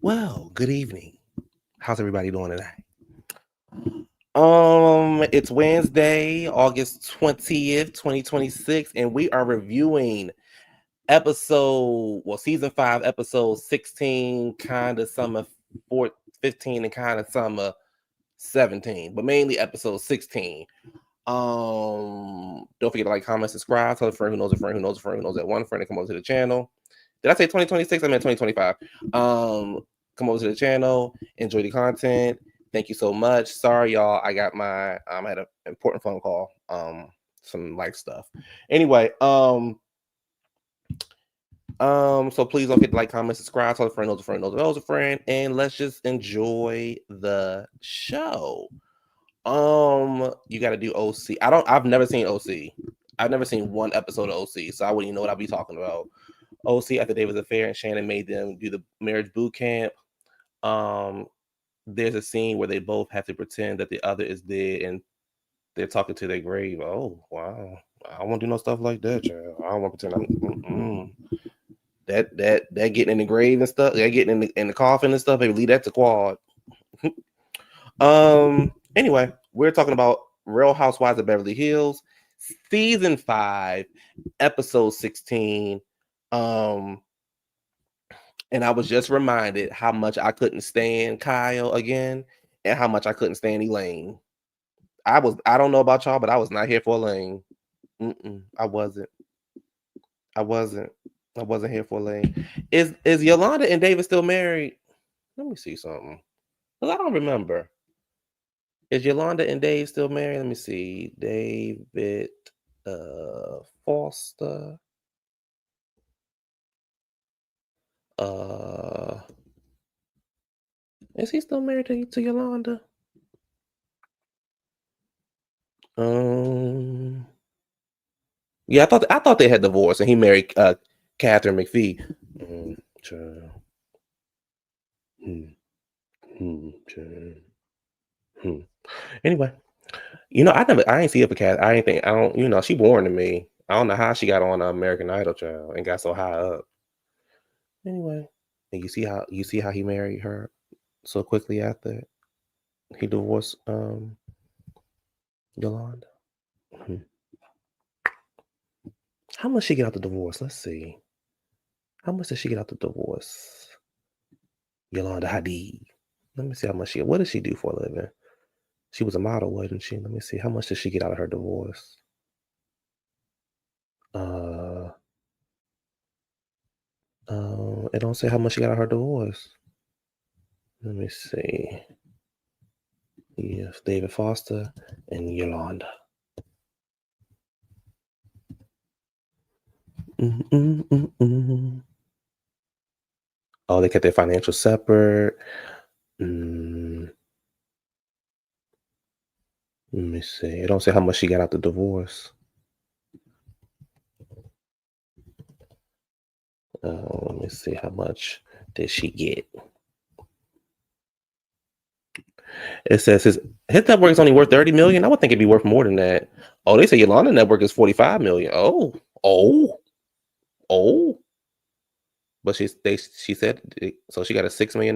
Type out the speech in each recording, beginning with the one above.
Well, good evening. How's everybody doing today? It's Wednesday, August 20th, 2026, and we are reviewing season 5, episode 16, kind of summer 15, and kind of summer 17, but mainly episode 16. Don't forget to like, comment, subscribe, tell a friend who knows a friend who knows a friend who knows that one friend to come over to the channel. Did I say 2026? I meant 2025. Come over to the channel, enjoy the content. Thank you so much. Sorry, y'all. I got my I had an important phone call. Some life stuff. Anyway, so please don't forget to like, comment, subscribe, tell a friend knows a friend knows a friend, and let's just enjoy the show. You gotta do OC. I've never seen OC. I've never seen one episode of OC, so I wouldn't even know what I'd be talking about. OC, after David's affair and Shannon made them do the marriage boot camp. Um, there's a scene where they both have to pretend that the other is dead and they're talking to their grave. Oh wow, I don't want to do no stuff like that, child. I don't want to pretend that getting in the grave and stuff. That getting in the coffin and stuff. Maybe leave that to Quad. Anyway, we're talking about Real Housewives of Beverly Hills, season 5, episode 16. And I was just reminded how much I couldn't stand Kyle again and how much I couldn't stand Elaine. I don't know about y'all, but I was not here for Elaine. I wasn't. I wasn't. I wasn't here for Elaine. Is Yolanda and David still married? Let me see something. Because I don't remember. Is Yolanda and Dave still married? Let me see. David Foster. Is he still married to Yolanda? Yeah, I thought they had divorced and he married Catherine McPhee. Anyway, I ain't see it for Cat. I ain't think I don't. She born to me. I don't know how she got on American Idol, child, and got so high up. Anyway, and you see how he married her so quickly after he divorced Yolanda. How much she get out the divorce? Let's see. How much did she get out the divorce? Yolanda Hadid. Let me see how much she. What did she do for a living? She was a model, wasn't she? Let me see. How much did she get out of her divorce? It don't say how much she got out of her divorce. Let me see. Yes, David Foster and Yolanda. Oh, they kept their financials separate. Let me see. It don't say how much she got out the divorce. Let me see. How much did she get? It says his network is only worth $30 million. I would think it'd be worth more than that. Oh, they say Yolanda network is $45 million. Oh. But she said so. She got a $6 million.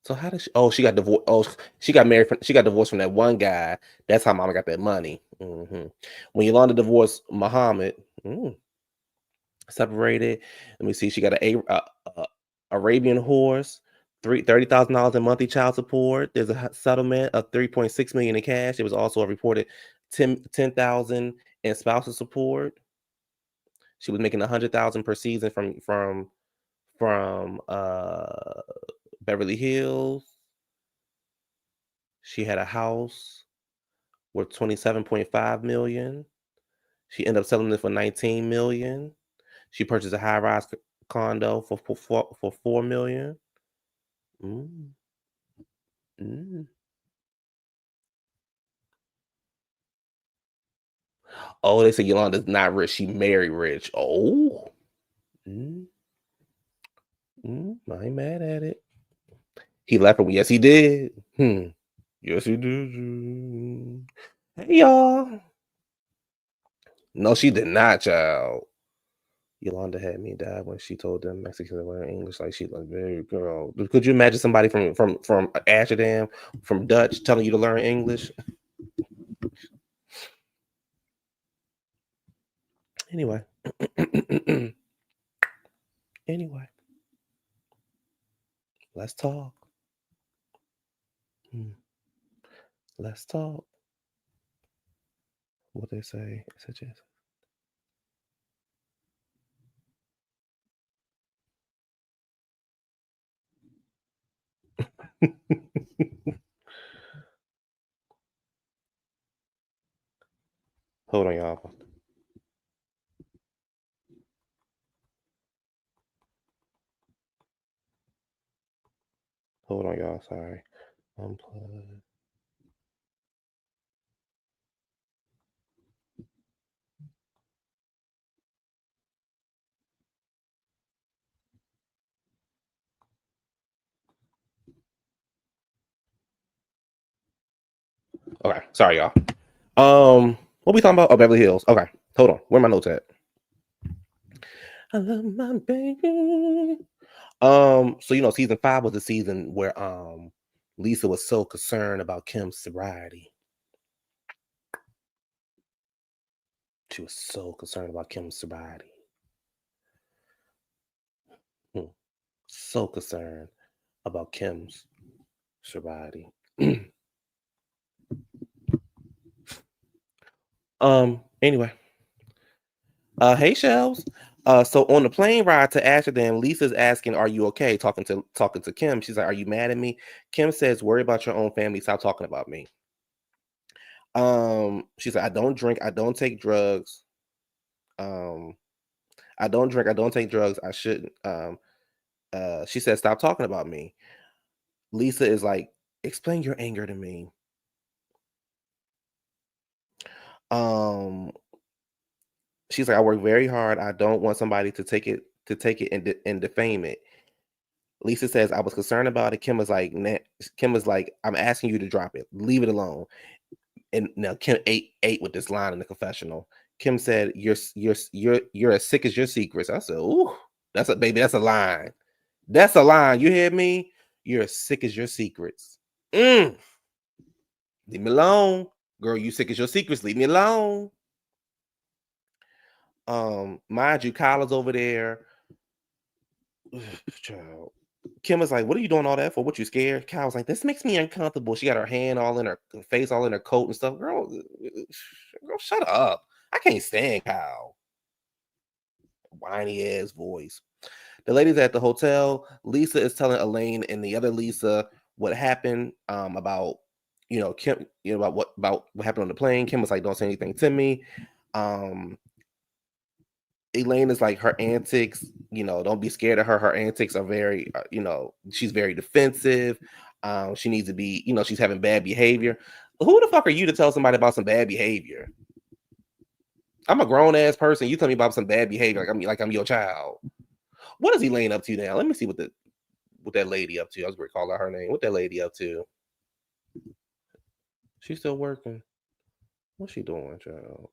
So how did she? Oh, she got divorced. Oh, she got married. She got divorced from that one guy. That's how Mama got that money. When Yolanda divorced Muhammad, separated. Let me see. She got a Arabian horse, $30,000 in monthly child support. There's a settlement of $3.6 million in cash. It was also a reported $10,000 in spousal support. She was making $100,000 per season from Beverly Hills. She had a house worth $27.5 million. She ended up selling it for $19 million. She purchased a high-rise condo for $4 million. Oh, they say Yolanda's not rich. She married rich. Oh. I ain't mad at it. He left her. Yes, he did. Yes, he did. Hey, y'all. No, she did not, child. Yolanda had me die when she told them Mexicans to learn English like she like, "Baby girl." Could you imagine somebody from Amsterdam, from Dutch, telling you to learn English? Anyway, anyway, let's talk. Hmm, let's talk. What they say? Suggest. Hold on, y'all. Hold on, y'all. Sorry. Unplug. Okay, sorry, y'all. What we talking about? Oh, Beverly Hills. Okay, hold on. Where my notes at? I love my baby. So season 5 was the season where Lisa was so concerned about Kim's sobriety. She was so concerned about Kim's sobriety. Hmm. So concerned about Kim's sobriety. Anyway. Hey Shells. So on the plane ride to Amsterdam, Lisa's asking, "Are you okay?" Talking to Kim. She's like, "Are you mad at me?" Kim says, "Worry about your own family. Stop talking about me." She said, "I don't drink. I don't take drugs. Um, I don't drink. I don't take drugs. I shouldn't." She said, "Stop talking about me." Lisa is like, "Explain your anger to me." Um, she's like, "I work very hard. I don't want somebody to take it and defame it." Lisa says, "I was concerned about it." Kim was like, "I'm asking you to drop it. Leave it alone." And now Kim ate with this line in the confessional. Kim said, "You're as sick as your secrets." I said, "Ooh, that's a baby. That's a line. That's a line. You hear me? You're as sick as your secrets. Mm, leave me alone, girl. You sick as your secrets. Leave me alone." Mind you, Kyla's over there. Child. Kim was like, "What are you doing all that for? What, you scared?" Kyle was like, "This makes me uncomfortable." She got her hand all in her face, all in her coat and stuff. Girl, shut up. I can't stand Kyle. Whiny ass voice. The ladies at the hotel, Lisa is telling Elaine and the other Lisa what happened, about Kim, about what happened on the plane. Kim was like, "Don't say anything to me." Um, Elaine is like, her antics, don't be scared of her. Her antics are very, she's very defensive. She needs to be, she's having bad behavior. Who the fuck are you to tell somebody about some bad behavior? I'm a grown ass person. You tell me about some bad behavior like I'm your child. What is Elaine up to now? Let me see what that lady up to. I was going to call her name. What that lady up to? She's still working. What's she doing, child?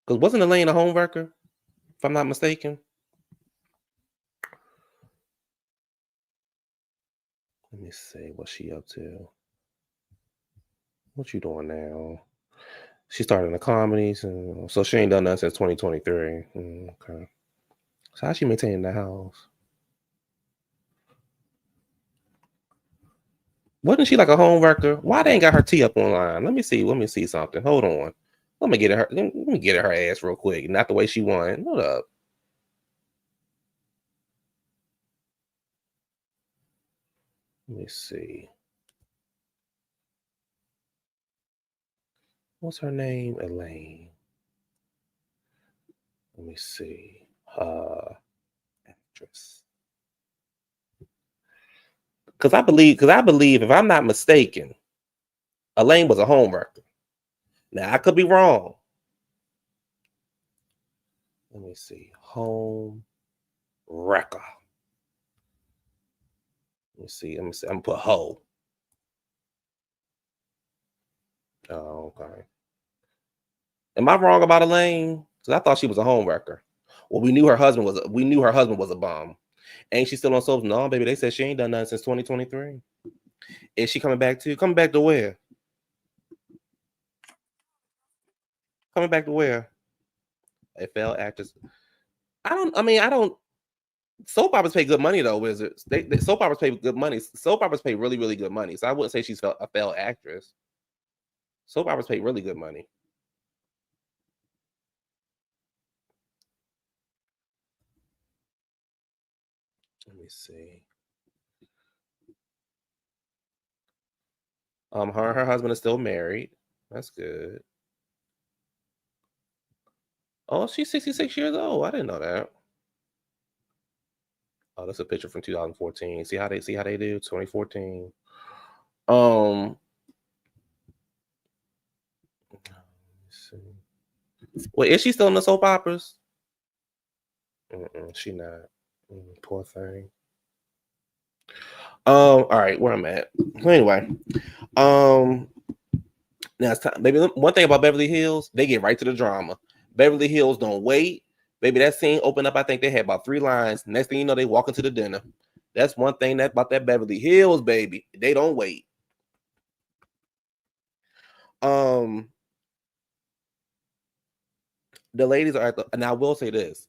Because wasn't Elaine a home worker, if I'm not mistaken? Let me see what she up to. What you doing now? She started in the comedies, so she ain't done nothing since 2023. Okay. So how she maintaining the house? Wasn't she like a home worker? Why they ain't got her tea up online? Let me see. Let me see something. Hold on. Let me get her. Let me get her ass real quick. Not the way she won. Hold up. Let me see. What's her name? Elaine. Let me see. Actress. Because I believe, if I'm not mistaken, Elaine was a home worker. Now I could be wrong. Let me see. Home wrecker. Let me see. Let me see. I'm gonna put hoe. Oh, okay. Am I wrong about Elaine? Because I thought she was a home wrecker. Well, we knew her husband was a bum. Ain't she still on soaps? No, baby. They said she ain't done nothing since 2023. Is she coming back too? Coming back to where? Coming back to where? A failed actress. I don't. Soap operas pay good money though, wizards. Soap operas pay good money. Soap operas pay really, really good money. So I wouldn't say she's a failed actress. Soap operas pay really good money. Let me see. Her and her husband is still married. That's good. Oh, she's 66 years old. I didn't know that. Oh, that's a picture from 2014. See how they do? 2014. Let's see. Wait, is she still in the soap operas? She not. Poor thing. All right, where I'm at. Anyway, now it's time. Baby, one thing about Beverly Hills, they get right to the drama. Beverly Hills don't wait. Baby, that scene opened up. I think they had about 3 lines. Next thing you know, they walk into the dinner. That's one thing about that Beverly Hills, baby. They don't wait. The ladies are at the, and I will say this: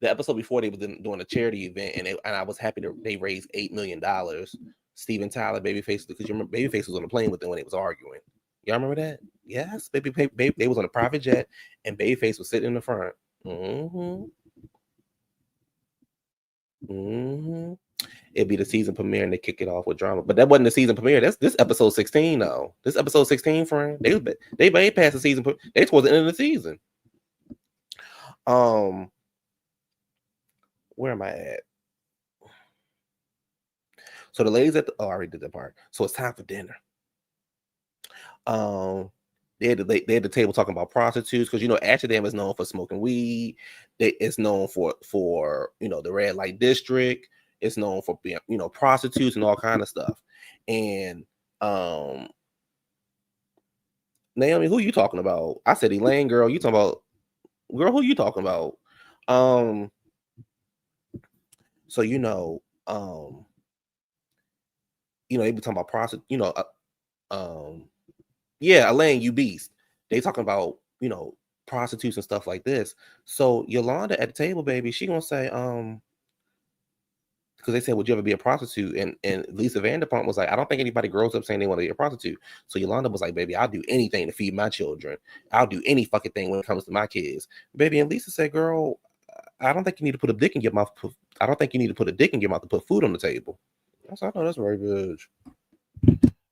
the episode before they was doing a charity event, and I was happy that they raised $8 million. Steven Tyler, Babyface, because you remember Babyface was on the plane with them when they was arguing. Y'all remember that? Yes, baby, they was on a private jet, and Babyface was sitting in the front. It'd be the season premiere, and they kick it off with drama. But that wasn't the season premiere. That's this episode 16, though. This episode 16, friend. They way past the season. They towards the end of the season. Where am I at? So the ladies I already did that part. So it's time for dinner. They had the table talking about prostitutes because Amsterdam is known for smoking weed. It's known for the red light district. It's known for being prostitutes and all kind of stuff. And Naomi, who you talking about? I said Elaine, girl. You talking about girl? Who you talking about? So they be talking about prostitutes. Yeah, Elaine, you beast. They talking about, prostitutes and stuff like this. So Yolanda at the table, baby, she gonna say, because they said, would you ever be a prostitute? And Lisa Vanderpump was like, I don't think anybody grows up saying they want to be a prostitute. So Yolanda was like, baby, I'll do anything to feed my children. I'll do any fucking thing when it comes to my kids. Baby, and Lisa said, girl, I don't think you need to put a dick in your mouth. I don't think you need to put a dick in your mouth to put food on the table. I said, I know that's very good.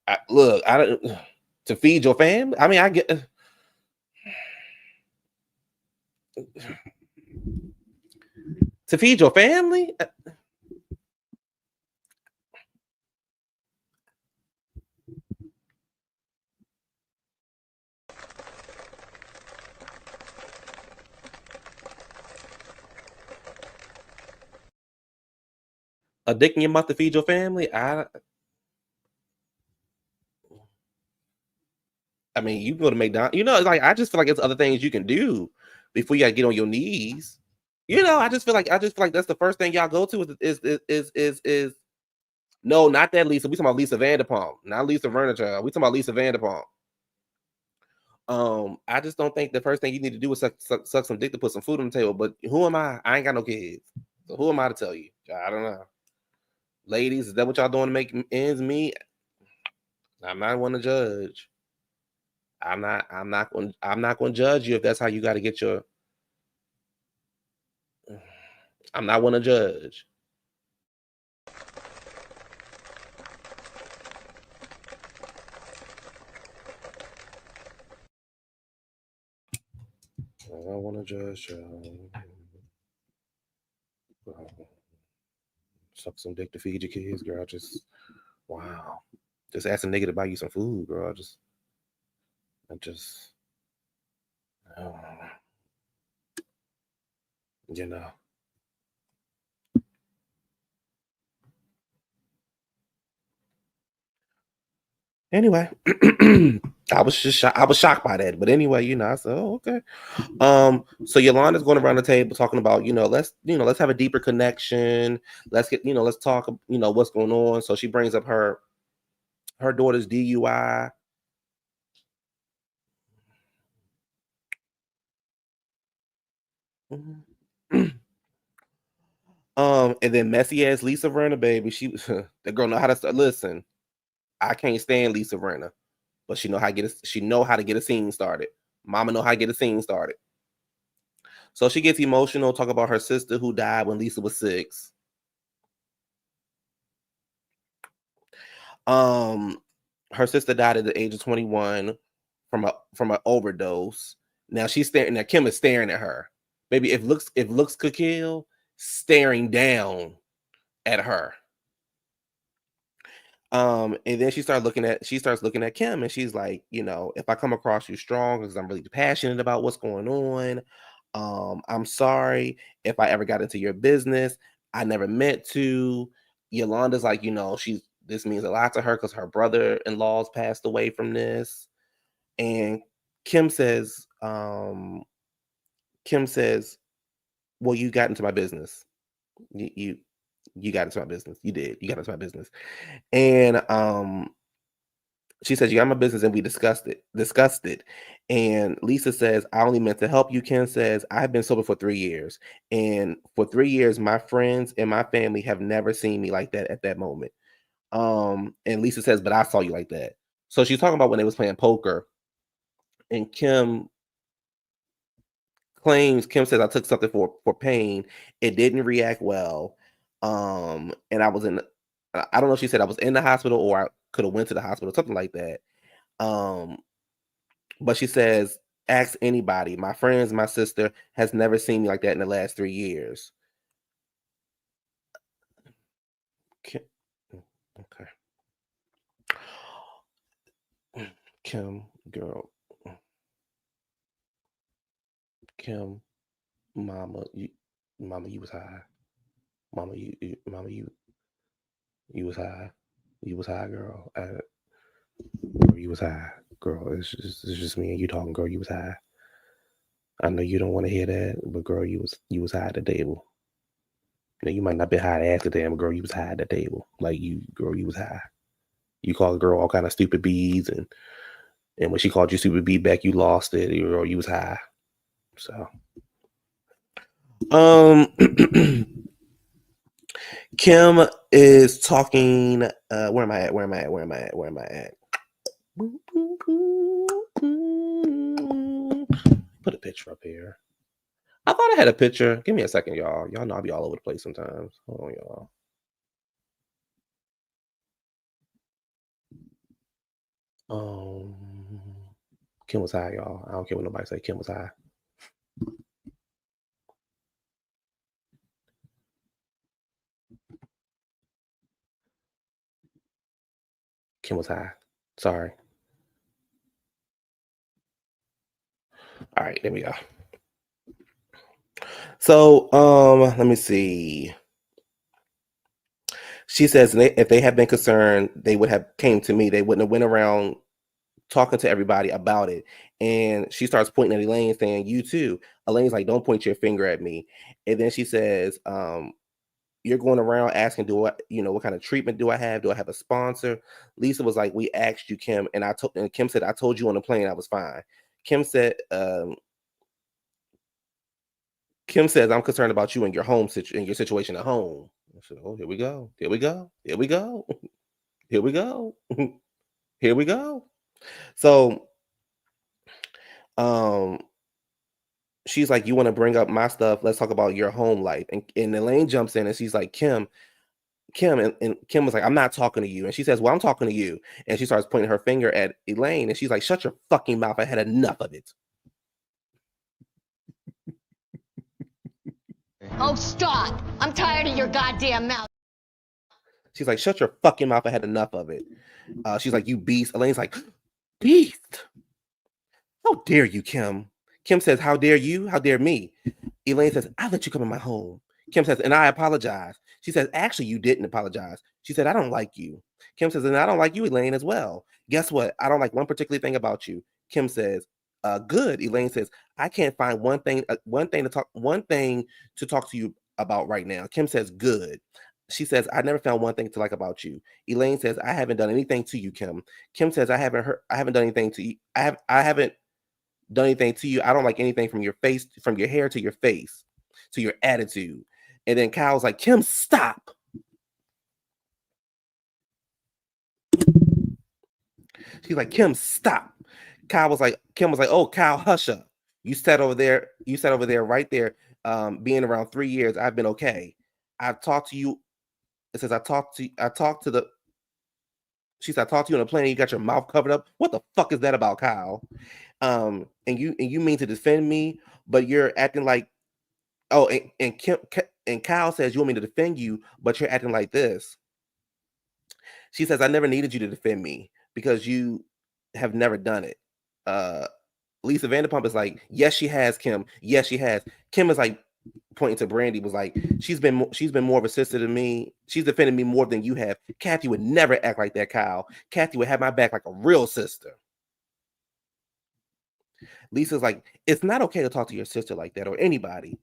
I don't to feed your family. I mean, I get to feed your family. A dick in your mouth to feed your family. I mean, you go to McDonald's. Like I just feel like it's other things you can do before you gotta get on your knees. I just feel like that's the first thing y'all go to is no, not that Lisa. We talking about Lisa Vanderpump, not Lisa Rinna, child. We talking about Lisa Vanderpump. I just don't think the first thing you need to do is suck some dick to put some food on the table. But who am I? I ain't got no kids, so who am I to tell you? I don't know. Ladies, is that what y'all doing to make ends meet? I'm not one to judge. I'm not going to judge you if that's how you got to get your. I'm not one to judge. I don't want to judge. Suck some dick to feed your kids, girl. Just wow. Just ask a nigga to buy you some food, girl. I just, I don't know. Anyway, I was just I was shocked by that. But anyway, I said, oh, okay. So Yolanda's going around the table talking about, let's have a deeper connection. Let's get, let's talk, what's going on. So she brings up her daughter's DUI. And then messy ass Lisa Rinna, baby. The girl know how to start. Listen, I can't stand Lisa Rinna, but she know how to get a scene started. Mama know how to get a scene started. So she gets emotional, talk about her sister who died when Lisa was 6. Her sister died at the age of 21 from an overdose. Now she's staring. Now Kim is staring at her. Baby, if looks could kill, staring down at her. And then she starts looking at Kim, and she's like, if I come across you strong because I'm really passionate about what's going on, I'm sorry if I ever got into your business. I never meant to. Yolanda's like, this means a lot to her because her brother-in-law's passed away from this. And Kim says, well, you got into my business. You got into my business. You did. You got into my business. And she says, you got my business, and we discussed it. And Lisa says, I only meant to help you. Kim says, I've been sober for 3 years. And for 3 years, my friends and my family have never seen me like that at that moment. And Lisa says, but I saw you like that. So she's talking about when they was playing poker. And Kim says, I took something for pain. It didn't react well. And I don't know if she said I was in the hospital or I could have went to the hospital, something like that. But she says, ask anybody. My friends, my sister has never seen me like that in the last 3 years. Okay. Kim, girl. Kim, mama, you was high. Mama, you was high. You was high, girl. You was high, girl. It's just me and you talking, girl. You was high. I know you don't want to hear that, but girl, you was high at the table. Now, you might not be high at Amsterdam, but girl, you was high at the table. Like you was high. You called a girl all kind of stupid bees, and when she called you stupid bee back, you lost it, or you was high. So, Kim is talking. Where am I at? Put a picture up here. I thought I had a picture. Give me a second, y'all. Y'all know I'll be all over the place sometimes. Hold on, y'all. Kim was high, y'all. I don't care what nobody say. Kim was high. Kim was high. Sorry. All right, there we go. So, let me see. She says if they had been concerned, they would have came to me. They wouldn't have went around talking to everybody about it. And she starts pointing at Elaine, saying, "You too." Elaine's like, "Don't point your finger at me." And then she says, "You're going around asking, what kind of treatment do I have? Do I have a sponsor?" Lisa was like, "We asked you, Kim," and Kim said, "I told you on the plane I was fine." Kim said, Kim says, "I'm concerned about you and your your situation at home." I said, "Oh, here we go. Here we go. Here we go. Here we go. Here we go." So, she's like, "You want to bring up my stuff? Let's talk about your home life." And Elaine jumps in and she's like, Kim, and Kim was like, "I'm not talking to you." And she says, "Well, I'm talking to you." And she starts pointing her finger at Elaine, and she's like, "Shut your fucking mouth. I had enough of it." Oh, stop! I'm tired of your goddamn mouth. She's like, "Shut your fucking mouth. I had enough of it." She's like, "You beast." Elaine's like, "Beast? How dare you, Kim?" Kim says, "How dare you? How dare me?" Elaine says, "I let you come in my home." Kim says, "And I apologize." She says, "Actually, you didn't apologize." She said, "I don't like you." Kim says, and I don't like you, Elaine, as well. Guess what? I don't like one particular thing about you. Kim says, good. Elaine says, I can't find one thing to talk to you about right now. Kim says, good. She says, I never found one thing to like about you. Elaine says, I haven't done anything to you, Kim. Kim says, I haven't done anything to you. I haven't done anything to you. I don't like anything from your face, from your hair to your face, to your attitude. And then Kyle's like, Kim, stop. She's like, Kim, stop. Kim was like, oh, Kyle, hush up. You sat over there right there, being around 3 years. I've been okay. I've talked to you. It says, I talked to the, she said, I talked to you on the plane. You got your mouth covered up. What the fuck is that about, Kyle? And you mean to defend me, but you're acting like, oh, and Kyle says, you want me to defend you, but you're acting like this. She says, I never needed you to defend me because you have never done it. Lisa Vanderpump is like, yes, she has, Kim. Yes, she has. Kim is like, pointing to Brandi, was like, she's been more of a sister to me. She's defended me more than you have. Kathy would never act like that, Kyle. Kathy would have my back like a real sister. Lisa's like, it's not okay to talk to your sister like that, or anybody.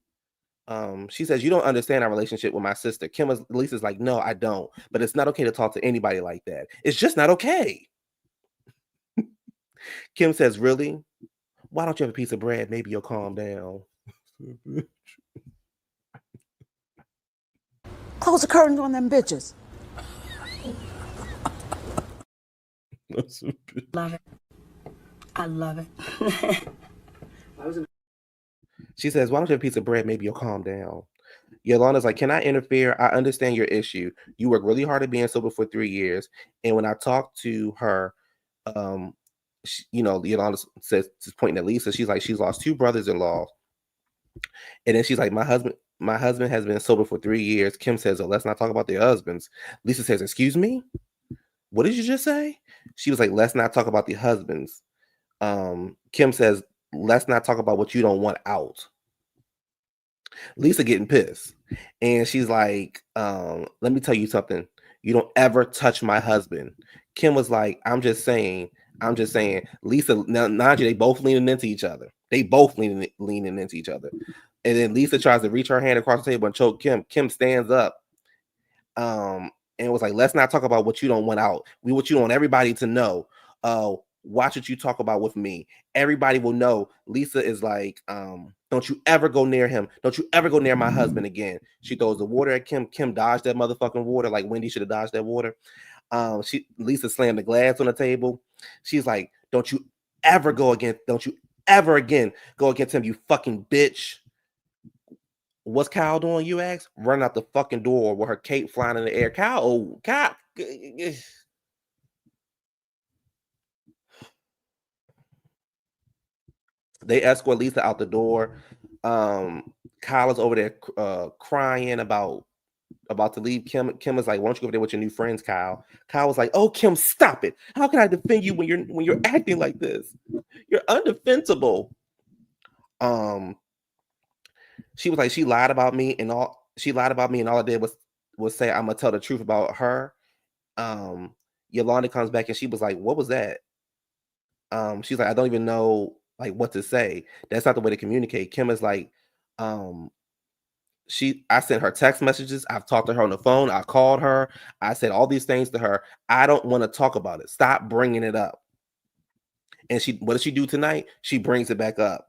She says, you don't understand our relationship with my sister. Lisa's like, no, I don't. But it's not okay to talk to anybody like that. It's just not okay. Kim says, really? Why don't you have a piece of bread? Maybe you'll calm down. Close the curtains on them bitches. Love it. I love it. She says, why don't you have a piece of bread? Maybe you'll calm down. Yolanda's like, can I interfere? I understand your issue. You work really hard at being sober for 3 years. And when I talked to her, Yolanda says, just pointing at Lisa, she's like, she's lost 2 brothers-in-law. And then she's like, my husband has been sober for 3 years. Kim says, oh, let's not talk about their husbands. Lisa says, excuse me? What did you just say? She was like, let's not talk about the husbands. Kim says, let's not talk about what you don't want out. Lisa getting pissed. And she's like, let me tell you something. You don't ever touch my husband. Kim was like, I'm just saying. Lisa, Najee, they both leaning into each other. Leaning into each other. And then Lisa tries to reach her hand across the table and choke Kim. Kim stands up. And was like, let's not talk about what you don't want out. What you want everybody to know. Watch what you talk about with me. Everybody will know. Lisa is like, don't you ever go near him. Don't you ever go near my husband again. She throws the water at Kim. Kim dodged that motherfucking water like Wendy should have dodged that water. Lisa slammed the glass on the table. She's like, don't you ever again go against him, you fucking bitch. What's Kyle doing, you ask? Running out the fucking door with her cape flying in the air. Kyle. They escort Lisa out the door. Kyle is over there crying about to leave. Kim is like, why don't you go over there with your new friends, Kyle? Kyle was like, oh, Kim, stop it. How can I defend you when you're acting like this? You're undefensible. She was like, she lied about me and all I did was say I'm gonna tell the truth about her. Yolanda comes back and she was like, what was that? She's like, I don't even know like what to say. That's not the way to communicate. Kim is like, I sent her text messages. I've talked to her on the phone. I called her. I said all these things to her. I don't want to talk about it. Stop bringing it up. And what does she do tonight? She brings it back up.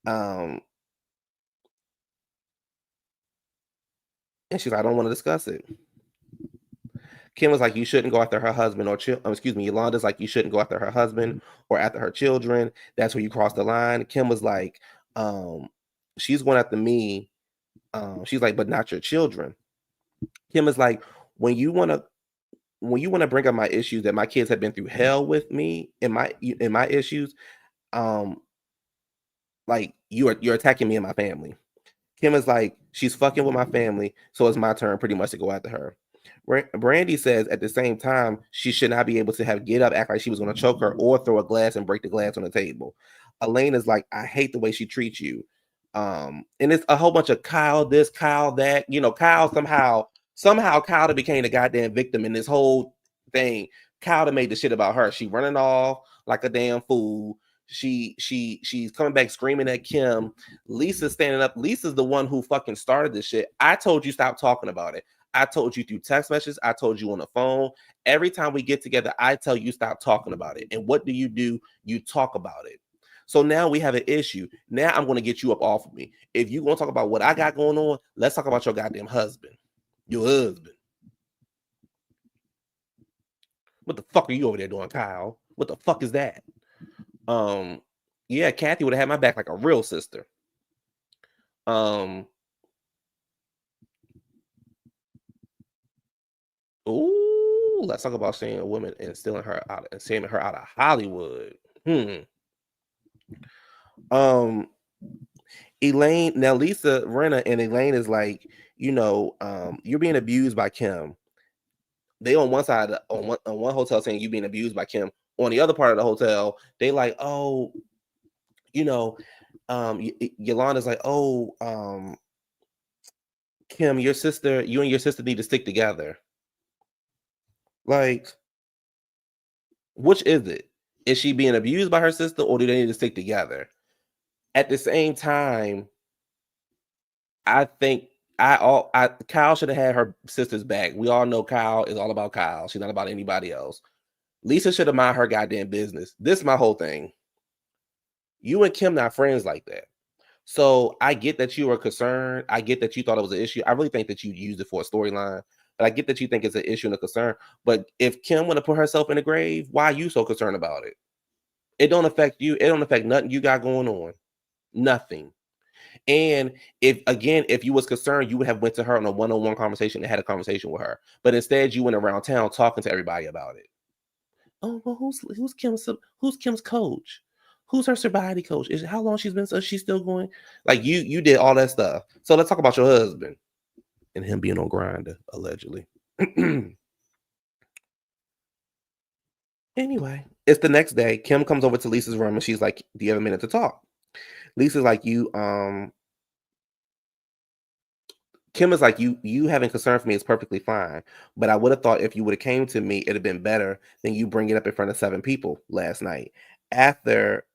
And she's like, I don't want to discuss it. Kim was like, you shouldn't go after her husband Yolanda's like, you shouldn't go after her husband or after her children. That's where you cross the line. Kim was like, she's going after me. She's like, but not your children. Kim is like, when you want to bring up my issues that my kids have been through hell with me in my issues, like you're attacking me and my family. Kim is like, she's fucking with my family, so it's my turn pretty much to go after her. Brandi says at the same time, she should not be able to get up, act like she was going to choke her or throw a glass and break the glass on the table. Elaine is like, I hate the way she treats you. And it's a whole bunch of Kyle this, Kyle that. Kyle somehow Kyle became the goddamn victim in this whole thing. Kyle made the shit about her. She running off like a damn fool. She's coming back screaming at Kim. Lisa's standing up. Lisa's the one who fucking started this shit. I told you stop talking about it. I told you through text messages. I told you on the phone. Every time we get together, I tell you stop talking about it. And what do? You talk about it. So now we have an issue. Now I'm going to get you up off of me. If you want to talk about what I got going on, let's talk about your goddamn husband. Your husband. What the fuck are you over there doing, Kyle? What the fuck is that? Yeah, Kathy would have had my back like a real sister. Ooh, let's talk about seeing a woman and stealing her out and sending her out of Hollywood. Elaine, now Lisa Rinna and Elaine is like, you're being abused by Kim. They on one side on one hotel saying you being abused by Kim. On the other part of the hotel, they like, oh, Yolanda's like, oh, Kim, you and your sister need to stick together. Like, which is it? Is she being abused by her sister, or do they need to stick together? At the same time, I think Kyle should have had her sister's back. We all know Kyle is all about Kyle. She's not about anybody else. Lisa should have mind her goddamn business. This is my whole thing. You and Kim not friends like that. So I get that you were concerned. I get that you thought it was an issue. I really think that you used it for a storyline. But I get that you think it's an issue and a concern. But if Kim want to put herself in the grave, why are you so concerned about it? It don't affect you. It don't affect nothing you got going on. Nothing. And if you was concerned, you would have went to her on a one-on-one conversation and had a conversation with her. But instead, you went around town talking to everybody about it. Oh, well, who's Kim's coach? Who's her sobriety coach? How long she's been? So she's still going? Like you did all that stuff. So let's talk about your husband and him being on Grindr allegedly. Anyway, it's the next day. Kim comes over to Lisa's room and she's like, "Do you have a minute to talk?" Lisa's like, Kim is like, you having concern for me is perfectly fine, but I would have thought if you would have came to me, it'd have been better than you bring it up in front of 7 people last night. After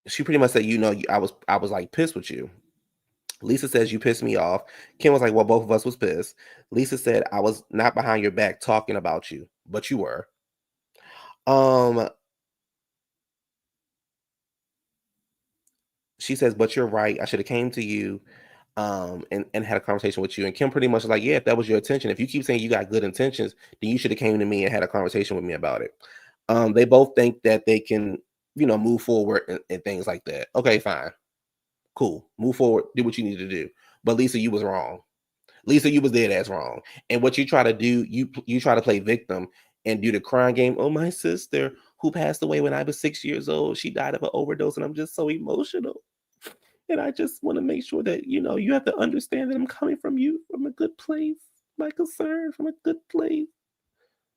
she pretty much said, I was like pissed with you. Lisa says you pissed me off. Kim was like, well, both of us was pissed. Lisa said I was not behind your back talking about you, but you were. She says, but you're right. I should have came to you and had a conversation with you. And Kim pretty much was like, yeah, if that was your intention, if you keep saying you got good intentions, then you should have came to me and had a conversation with me about it. They both think that they can, move forward and things like that. Okay, fine. Cool. Move forward. Do what you need to do. But Lisa, you was wrong. Lisa, you was dead ass wrong. And what you try to do, you try to play victim and do the crying game. Oh, my sister who passed away when I was 6 years old, she died of an overdose, and I'm just so emotional. And I just want to make sure that, you have to understand that I'm coming from you from a good place. My concern from a good place.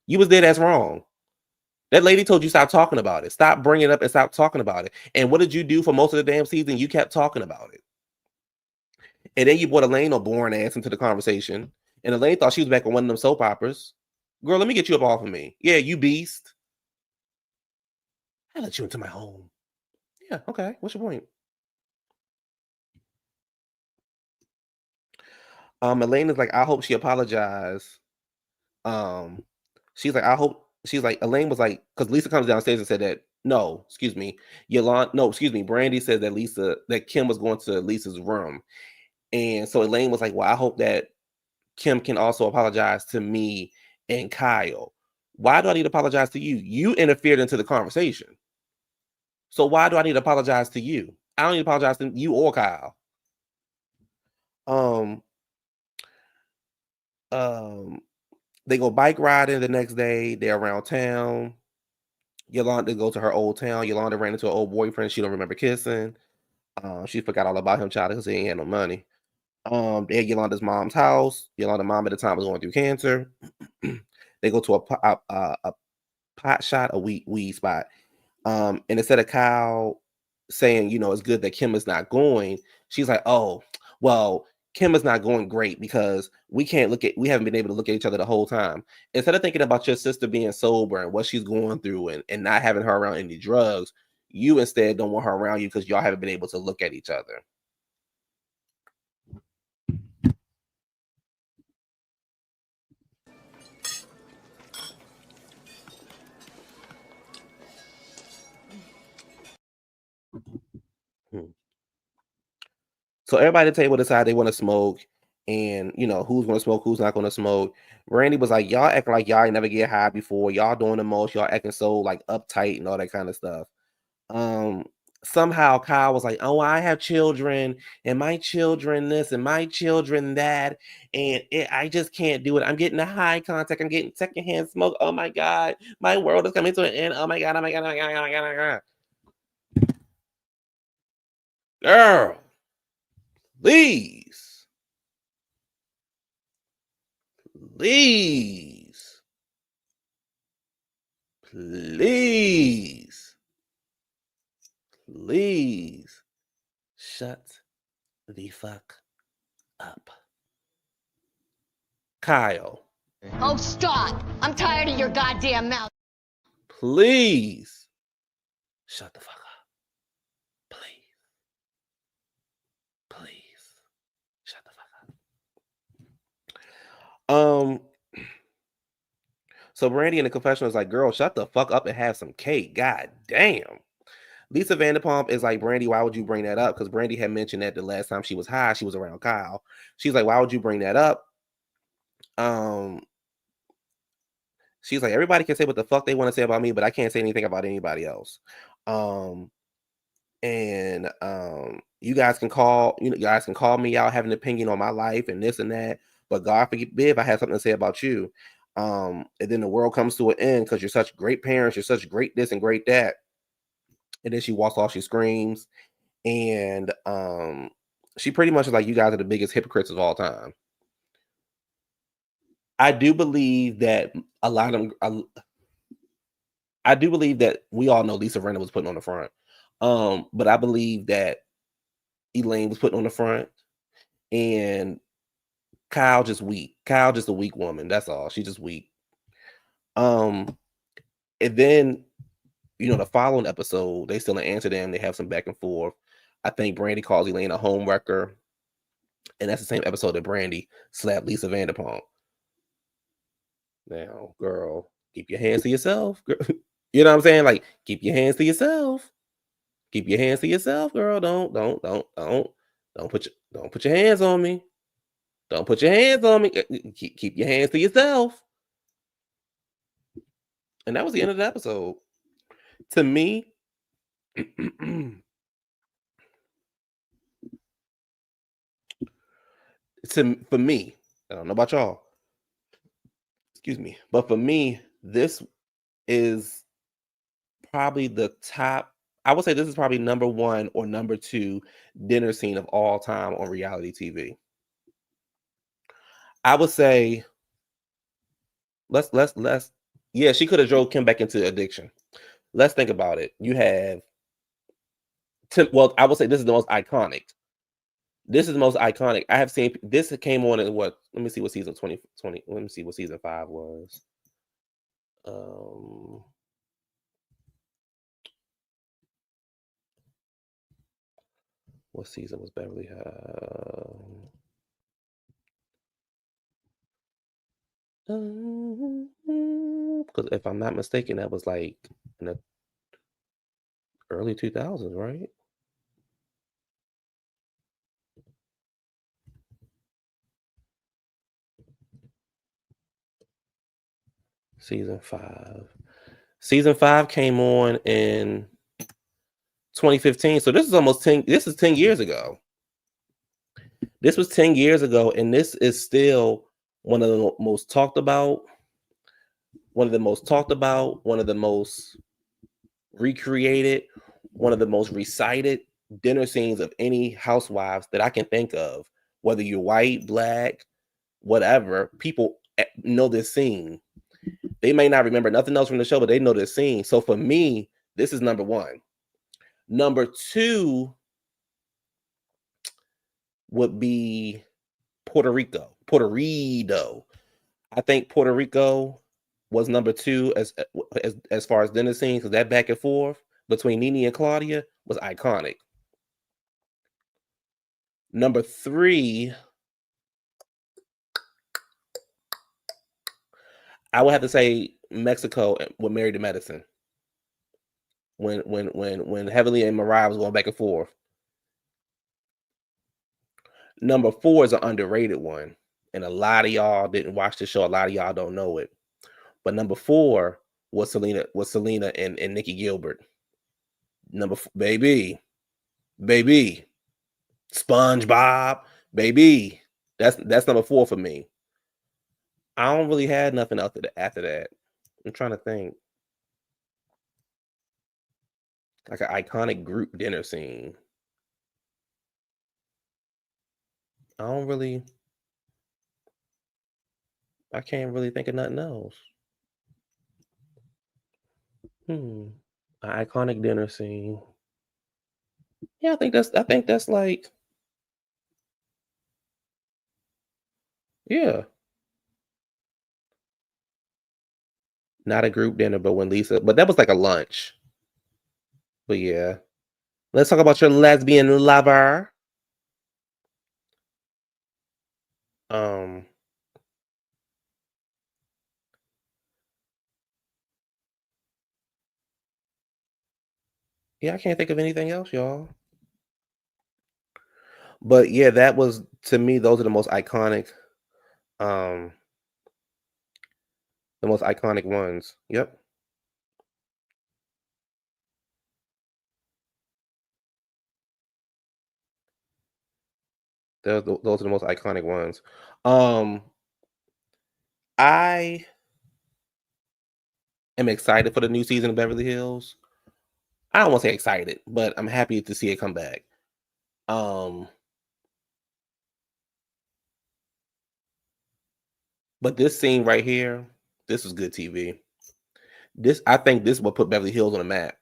You was dead ass wrong. That lady told you stop talking about it. Stop bringing it up and stop talking about it. And what did you do for most of the damn season? You kept talking about it. And then you brought Elaine or boring ass into the conversation. And Elaine thought she was back on one of them soap operas. Girl, let me get you up off of me. Yeah, you beast. I let you into my home. Yeah, okay. What's your point? Elaine is like, I hope she apologized. She's like, Elaine was like, because Lisa comes downstairs and said that, no, excuse me, Brandi said that Kim was going to Lisa's room. And so Elaine was like, well, I hope that Kim can also apologize to me and Kyle. Why do I need to apologize to you? You interfered into the conversation. So why do I need to apologize to you? I don't need to apologize to you or Kyle. They go bike riding the next day. They're around town. Yolanda goes to her old town. Yolanda ran into an old boyfriend she don't remember kissing. She forgot all about him, child, because he ain't had no money. They're at Yolanda's mom's house. Yolanda's mom at the time was going through cancer. They go to a pot shot, a weed spot. And instead of Kyle saying, it's good that Kim is not going, she's like, oh, well, Kim is not going great because we haven't been able to look at each other the whole time. Instead of thinking about your sister being sober and what she's going through and not having her around any drugs, you instead don't want her around you because y'all haven't been able to look at each other. So everybody at the table decide they want to smoke, and who's going to smoke, who's not going to smoke. Brandi was like, "Y'all acting like y'all ain't never get high before. Y'all doing the most. Y'all acting so like uptight and all that kind of stuff." Somehow Kyle was like, "Oh, I have children, and my children this, and my children that, and I just can't do it. I'm getting a high contact. I'm getting secondhand smoke. Oh my god, my world is coming to an end. Oh my god, oh my god, oh my god, oh my god, oh my god." Girl, please, please, please, please, shut the fuck up, Kyle. Oh, stop! I'm tired of your goddamn mouth. Please, shut the fuck up. Please, please, shut the fuck up. So Brandi in the confessional is like, "Girl, shut the fuck up and have some cake. God damn." Lisa Vanderpump is like, "Brandi, why would you bring that up?" Because Brandi had mentioned that the last time she was high, she was around Kyle. She's like, "Why would you bring that up?" She's like, "Everybody can say what the fuck they want to say about me, but I can't say anything about anybody else." You guys can call me out, have an opinion on my life and this and that, but God forbid if I have something to say about you. And then the world comes to an end because you're such great parents, you're such great this and great that. And then she walks off, she screams, and she pretty much is like, "You guys are the biggest hypocrites of all time." I do believe that a lot of them. I do believe that we all know Lisa Rinna was putting on the front. But I believe that Elaine was putting on the front, and Kyle just weak. Kyle just a weak woman. That's all. She's just weak. And then the following episode, they still in Amsterdam. They have some back and forth. I think Brandi calls Elaine a home wrecker, and that's the same episode that Brandi slapped Lisa Vanderpump. Now, girl, keep your hands to yourself. Girl. You know what I'm saying? Like, keep your hands to yourself. Keep your hands to yourself, girl. Don't put your hands on me. Don't put your hands on me. Keep your hands to yourself. And that was the end of the episode. To me, for me, I don't know about y'all. Excuse me, but for me, this is probably the top. I would say this is probably number 1 or number 2 dinner scene of all time on reality TV. I would say let's yeah, she could have drove Kim back into addiction. Let's think about it. You have well, I would say this is the most iconic. This is the most iconic. I have seen this came on in what? Let me see what season 2020. Let me see what season 5 was. What season was Beverly? Because if I'm not mistaken, that was like in the early 2000s, right? Season 5. Season 5 came on in 2015. So this is almost 10. This is 10 years ago. This was 10 years ago, and this is still one of the most talked about, one of the most recreated, one of the most recited dinner scenes of any Housewives that I can think of. Whether you're white, black, whatever, people know this scene. They may not remember nothing else from the show, but they know this scene. So for me, this is number 1. Number 2 would be Puerto Rico. I think Puerto Rico was number 2 as far as dinner scenes, because that back and forth between Nene and Claudia was iconic. Number 3, I would have to say Mexico with Married to Medicine. When Heavenly and Mariah was going back and forth. Number 4 is an underrated one, and a lot of y'all didn't watch the show. A lot of y'all don't know it, but number 4 was Selena and Nikki Gilbert. Baby, SpongeBob, baby. That's number 4 for me. I don't really have nothing after that. I'm trying to think. Like an iconic group dinner scene. I can't really think of nothing else. An iconic dinner scene. Yeah, I think that's like, yeah. Not a group dinner, but but that was like a lunch. But yeah. Let's talk about your lesbian lover. Yeah, I can't think of anything else, y'all. But yeah, that was, to me, those are the most iconic ones. Yep. Those are the most iconic ones. I am excited for the new season of Beverly Hills. I don't want to say excited, but I'm happy to see it come back. But this scene right here, this was good TV. I think this will put Beverly Hills on the map.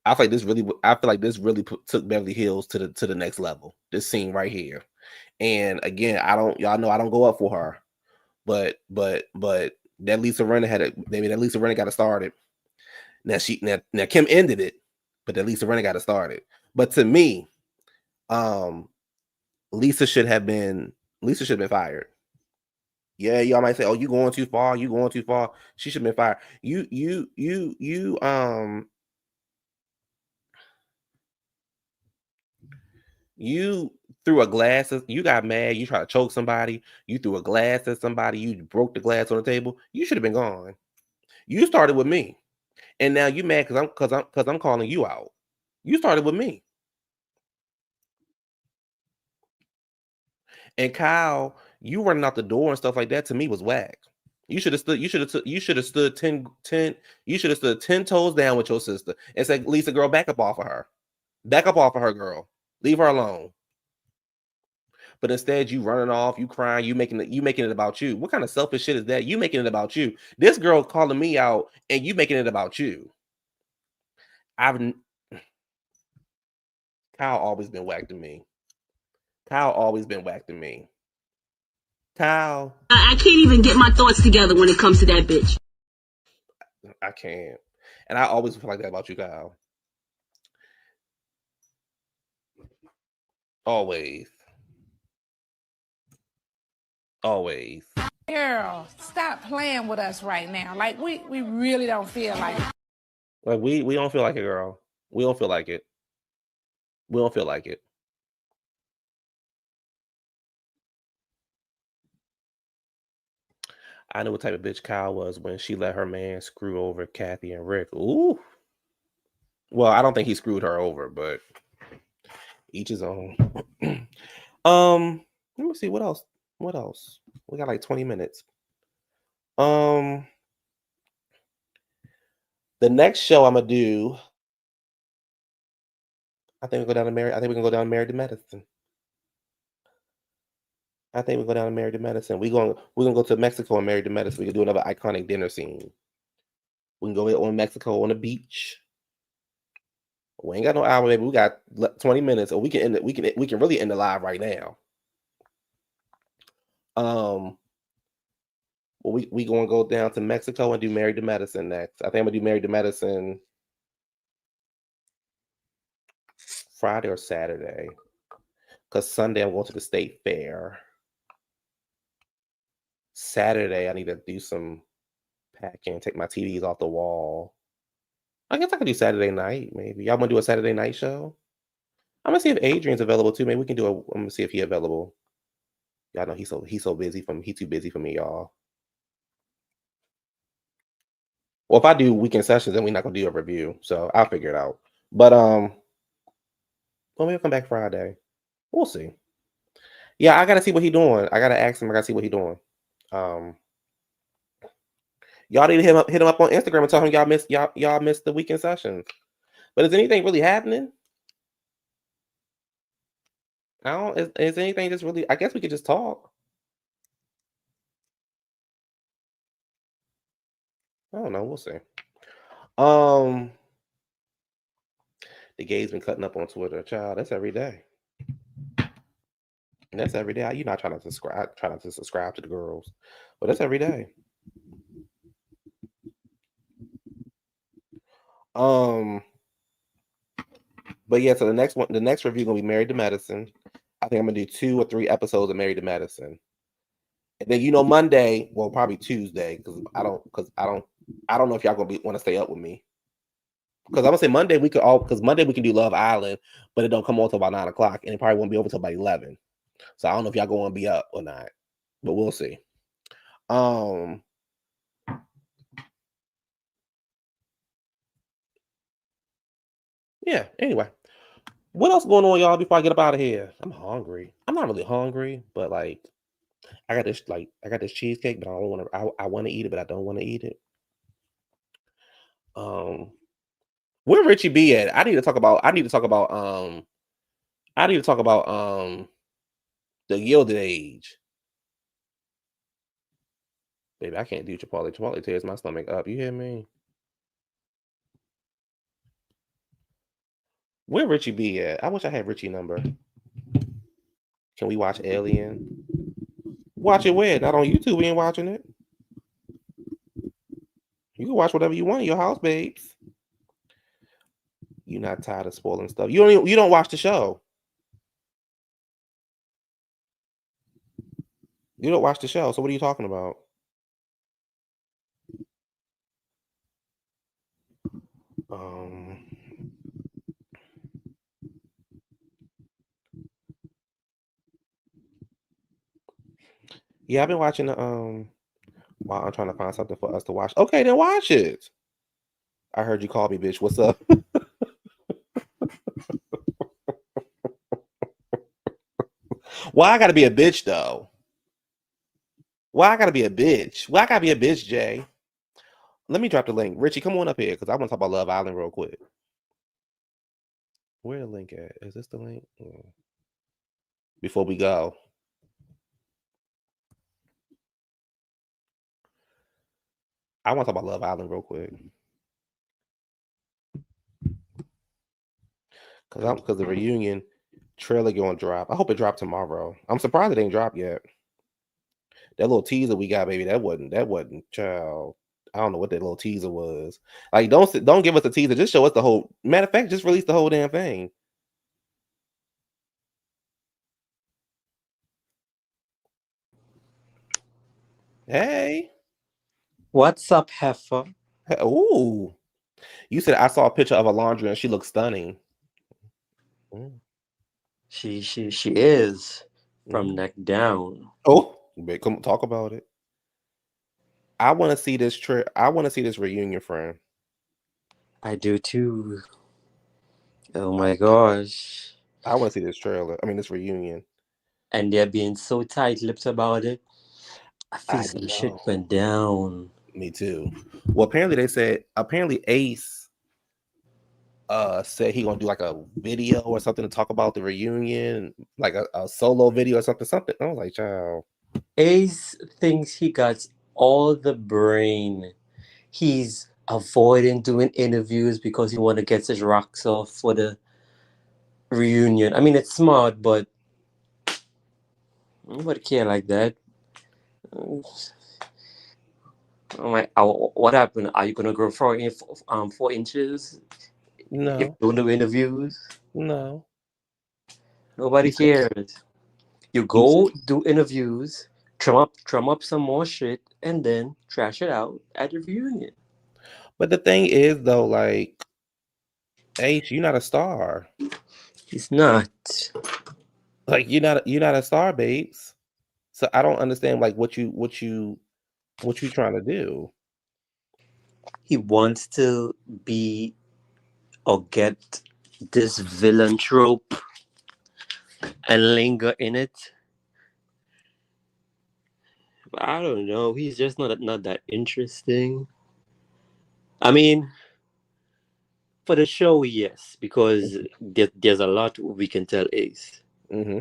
I feel like this really took Beverly Hills to the next level. This scene right here. And again, y'all know I don't go up for her, but that Lisa Rinna got it started. Now Kim ended it, but that Lisa Rinna got it started. But to me, Lisa should have been fired. Yeah, y'all might say, "Oh, you going too far. You going too far." She should have been fired. You threw a glass. You got mad. You tried to choke somebody. You threw a glass at somebody. You broke the glass on the table. You should have been gone. You started with me, and now you mad because I'm calling you out. You started with me. And Kyle, you running out the door and stuff like that, to me, was whack. You should have stood. You should have stood 10. You should have stood 10 toes down with your sister and said, "Lisa, girl, back up off of her. Back up off of her, girl. Leave her alone." But instead, you running off, you crying, you making it about you. What kind of selfish shit is that? You making it about you. This girl calling me out, and you making it about you. Kyle always been whack to me. Kyle always been whack to me. Kyle, I can't even get my thoughts together when it comes to that bitch. I can't. And I always feel like that about you, Kyle. Always. Always. Girl, stop playing with us right now. Like, we really don't feel like it. Like, we don't feel like it, girl. We don't feel like it. We don't feel like it. I knew what type of bitch Kyle was when she let her man screw over Kathy and Rick. Ooh. Well, I don't think he screwed her over, but each his own. Let me see what else. What else? We got like 20 minutes. The next show I'm gonna do, I think we go down to Married. I think we can go down to Married to Medicine. I think we go down to Married to Medicine. We're gonna go to Mexico and Married to Medicine. We can do another iconic dinner scene. We can go on Mexico on the beach. We ain't got no hour, baby. We got 20 minutes, or we can end it. We can really end the live right now. Well, we gonna go down to Mexico and do Married to Medicine next. I think I'm gonna do Married to Medicine Friday or Saturday, because Sunday I'm going to the state fair. Saturday I need to do some packing, take my TVs off the wall. I guess I could do Saturday night, maybe. Y'all wanna do a Saturday night show? I'm gonna see if Adrian's available too. Maybe we can do a. I'm gonna see if he's available. Y'all know he's so busy he too busy for me, y'all. Well, if I do weekend sessions, then we're not gonna do a review, so I'll figure it out. But well, maybe I'll come back Friday. We'll see. Yeah, I gotta see what he's doing. I gotta ask him. I gotta see what he's doing. Y'all need to hit him up on Instagram and tell him y'all missed the weekend sessions. But is anything really happening? I don't. Is anything just really? I guess we could just talk. I don't know. We'll see. The gays been cutting up on Twitter. Child, that's every day. That's every day. You're not trying to subscribe. Trying to subscribe to the girls, but that's every day. But yeah. So the next review gonna be Married to Medicine. I think I'm gonna do 2 or 3 episodes of Married to Medicine, and then Monday, well probably Tuesday, because I don't know if y'all gonna want to stay up with me. Because I'm gonna say Monday Monday we can do Love Island, but it don't come on till about 9:00, and it probably won't be over till about 11. So I don't know if y'all gonna be up or not, but we'll see. Yeah. Anyway, what else going on, y'all? Before I get up out of here, I'm hungry. I'm not really hungry, but like I got this cheesecake, but I don't want to. I want to eat it, but I don't want to eat it. Where Richie B at? I need to talk about. The Gilded Age. Baby, I can't do Chipotle. Chipotle tears my stomach up. You hear me? Where Richie B at? I wish I had Richie number. Can we watch Alien? Watch it where? Not on YouTube. We ain't watching it. You can watch whatever you want in your house, babes. You're not tired of spoiling stuff. You don't watch the show. You don't watch the show. So what are you talking about? Yeah, I've been watching the while I'm trying to find something for us to watch. Okay, then watch it. I heard you call me, bitch. What's up? Why I gotta be a bitch though? Why I gotta be a bitch? Why I gotta be a bitch, Jay? Let me drop the link. Richie, come on up here because I want to talk about Love Island real quick. Where the link at? Is this the link? Before we go. I want to talk about Love Island real quick. Because the reunion trailer going to drop. I hope it dropped tomorrow. I'm surprised it ain't dropped yet. That little teaser we got, baby, that wasn't child. I don't know what that little teaser was. Like, don't give us a teaser. Just show us the whole. Matter of fact, just release the whole damn thing. Hey, What's up, heifer? Ooh, you said I saw a picture of Alondra and she looks stunning. She is from neck down. Oh, come talk about it. I want to see this I want to see this reunion, friend. I do too. Oh my gosh. I want to see this trailer. I mean, this reunion. And they're being so tight-lipped about it. I feel I some know. shit went down. Me too. Well, apparently Ace said he gonna do like a video or something to talk about the reunion, like a solo video or something. I was like, child. Ace thinks he got all the brain. He's avoiding doing interviews because he want to get his rocks off for the reunion. I mean, it's smart, but nobody care like that. I'm like, what happened? Are you gonna grow 4 inches if No, you do interviews? no. Nobody Because cares. You you go do interviews, trum up some more shit, and then trash it out at the reunion. but the thing is though, like H, you're not a star. He's not. Like you're not a star, babes. So I don't understand like what you trying to do. He wants to be or get this villain trope and linger in it. But I don't know. He's just not that interesting. I mean, for the show, yes, because there's a lot we can tell Ace Mm-hmm.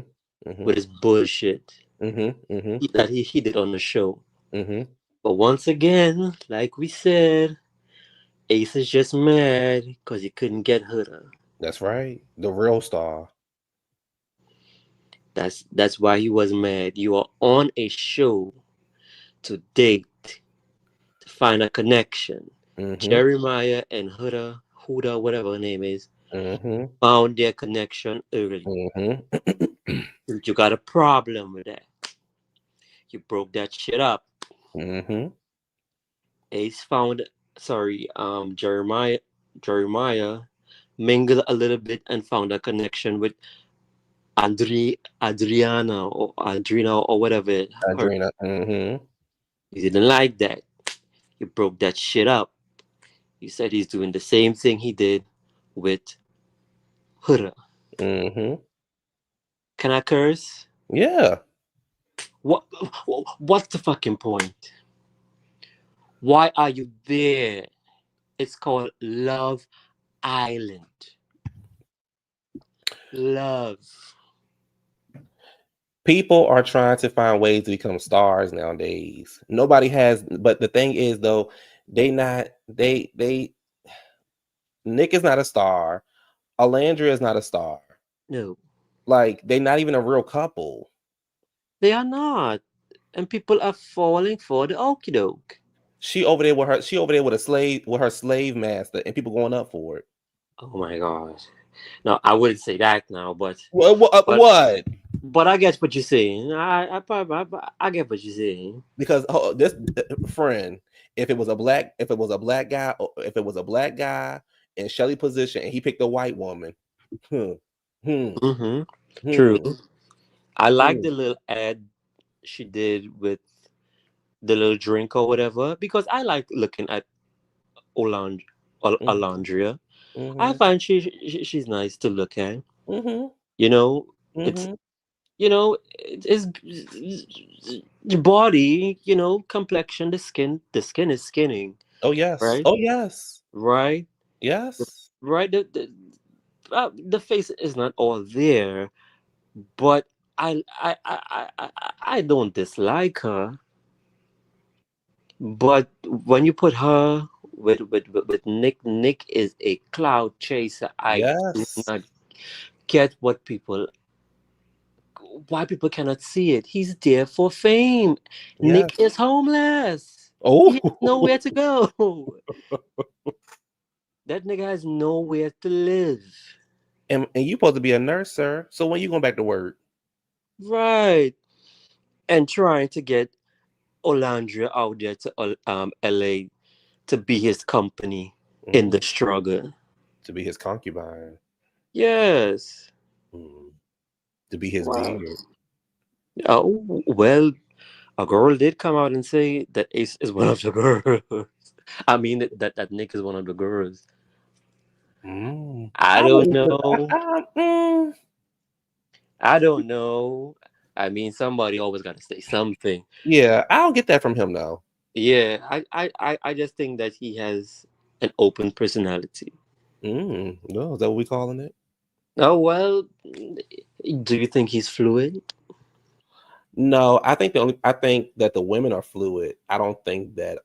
Mm-hmm. with his bullshit Mm-hmm. Mm-hmm. that he did on the show. Mm-hmm. But once again, like we said, Ace is just mad because he couldn't get Huda. That's right. The real star. That's why he was mad. You are on a show to date, to find a connection. Mm-hmm. Jeremiah and Huda, whatever her name is, Mm-hmm. found their connection early. Mm-hmm. You got a problem with that. You broke that shit up. Mm-hmm. Ace found, sorry, Jeremiah mingled a little bit and found a connection with Adriana or whatever. Her. Adrena. Mm-hmm. You didn't like that. You broke that shit up. You said he's doing the same thing he did with Huda. Mm-hmm. Can I curse? Yeah. What? What's the fucking point? Why are you there? It's called Love Island. Love. People are trying to find ways to become stars nowadays. Nobody has, but the thing is though, they Nick is not a star. Alandria is not a star. No, Like they're not even a real couple. they are not. And people are falling for the okie doke. She over there with her slave master, and people going up for it. Oh my god. No, I wouldn't say that now, but What? but I get what you're saying. I get what you're saying. Because this friend, if it was a black guy, if it was a black guy in Shelly position, and he picked a white woman, hmm, hmm, Mm-hmm. hmm, True. I like hmm, the little ad she did with the little drink or whatever because I like looking at Oland- hmm, Alandria. I hmm, find she's nice to look at. hmm, You know, it's hmm. it's the body. Complexion, the skin is skinning, Oh yes, right? oh yes, Right, yes, right. The face is not all there, but I don't dislike her. But when you put her with Nick is a cloud chaser. I do yes, not get why people cannot see it. He's there for fame. yes. Nick is homeless. He has Oh, nowhere to go. That nigga has nowhere to live. and you supposed to be a nurse, sir. So when you going back to work? Right. And trying to get Olandria out there to LA to be his company in the Mhm. struggle. To be his concubine, Yes. mm, to be his Wow. beard. Oh, well, a girl did come out and say that Ace is one of the girls. I mean that Nick is one of the girls. I I don't wouldn't. know. I don't know. I mean, somebody always got to say something. Yeah, I don't get that from him though. Yeah, I just think that he has an open personality. No, is that what we calling it? Oh well, do you think he's fluid? No, I think that the women are fluid. I don't think that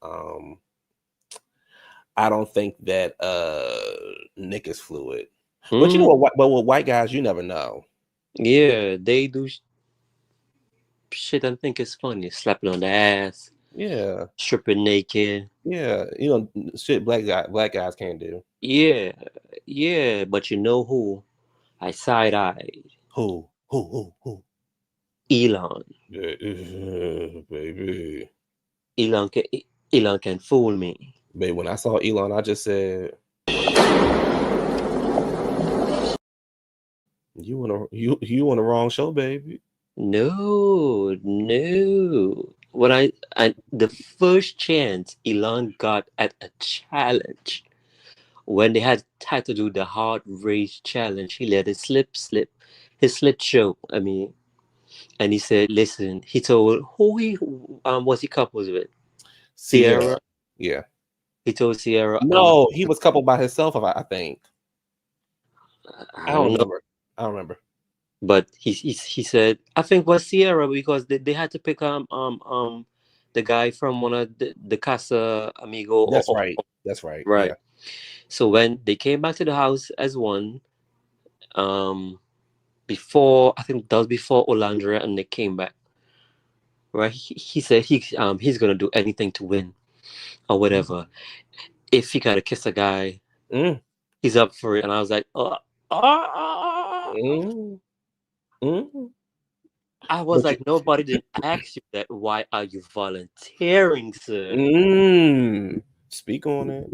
Nick is fluid. But you know Mm, what? But with white guys, you never know. yeah, they do shit and think it's funny. Slapping on the ass, Yeah, stripping naked. yeah. Shit black guys can't do. Yeah, yeah. But you know who I side-eyed? Who? Elon. Baby. Elon can, Elon can fool me. Baby, when I saw Elon, I just said, "You on the wrong show, baby." No, no. When I the first chance Elon got at a challenge, when they had to do the heart race challenge, he let it his slip show. I mean, and he said, "Listen," he told who he was he couples with Sierra. Sierra. Yeah. He told Sierra, No, he was coupled by himself. I think. I I don't don't know, remember. I don't remember. but he said I think was Sierra because they had to pick the guy from one of the Casa Amigo That's right. That's right. right. Yeah. So when they came back to the house as one, um, before I think that was before Olandra and they came back, right? He said he's gonna do anything to win or whatever. If he gotta kiss a guy, Mm, he's up for it. And I was like, ah. mm, mm. I was But you, like, nobody didn't ask you that. Why are you volunteering, sir? speak on it.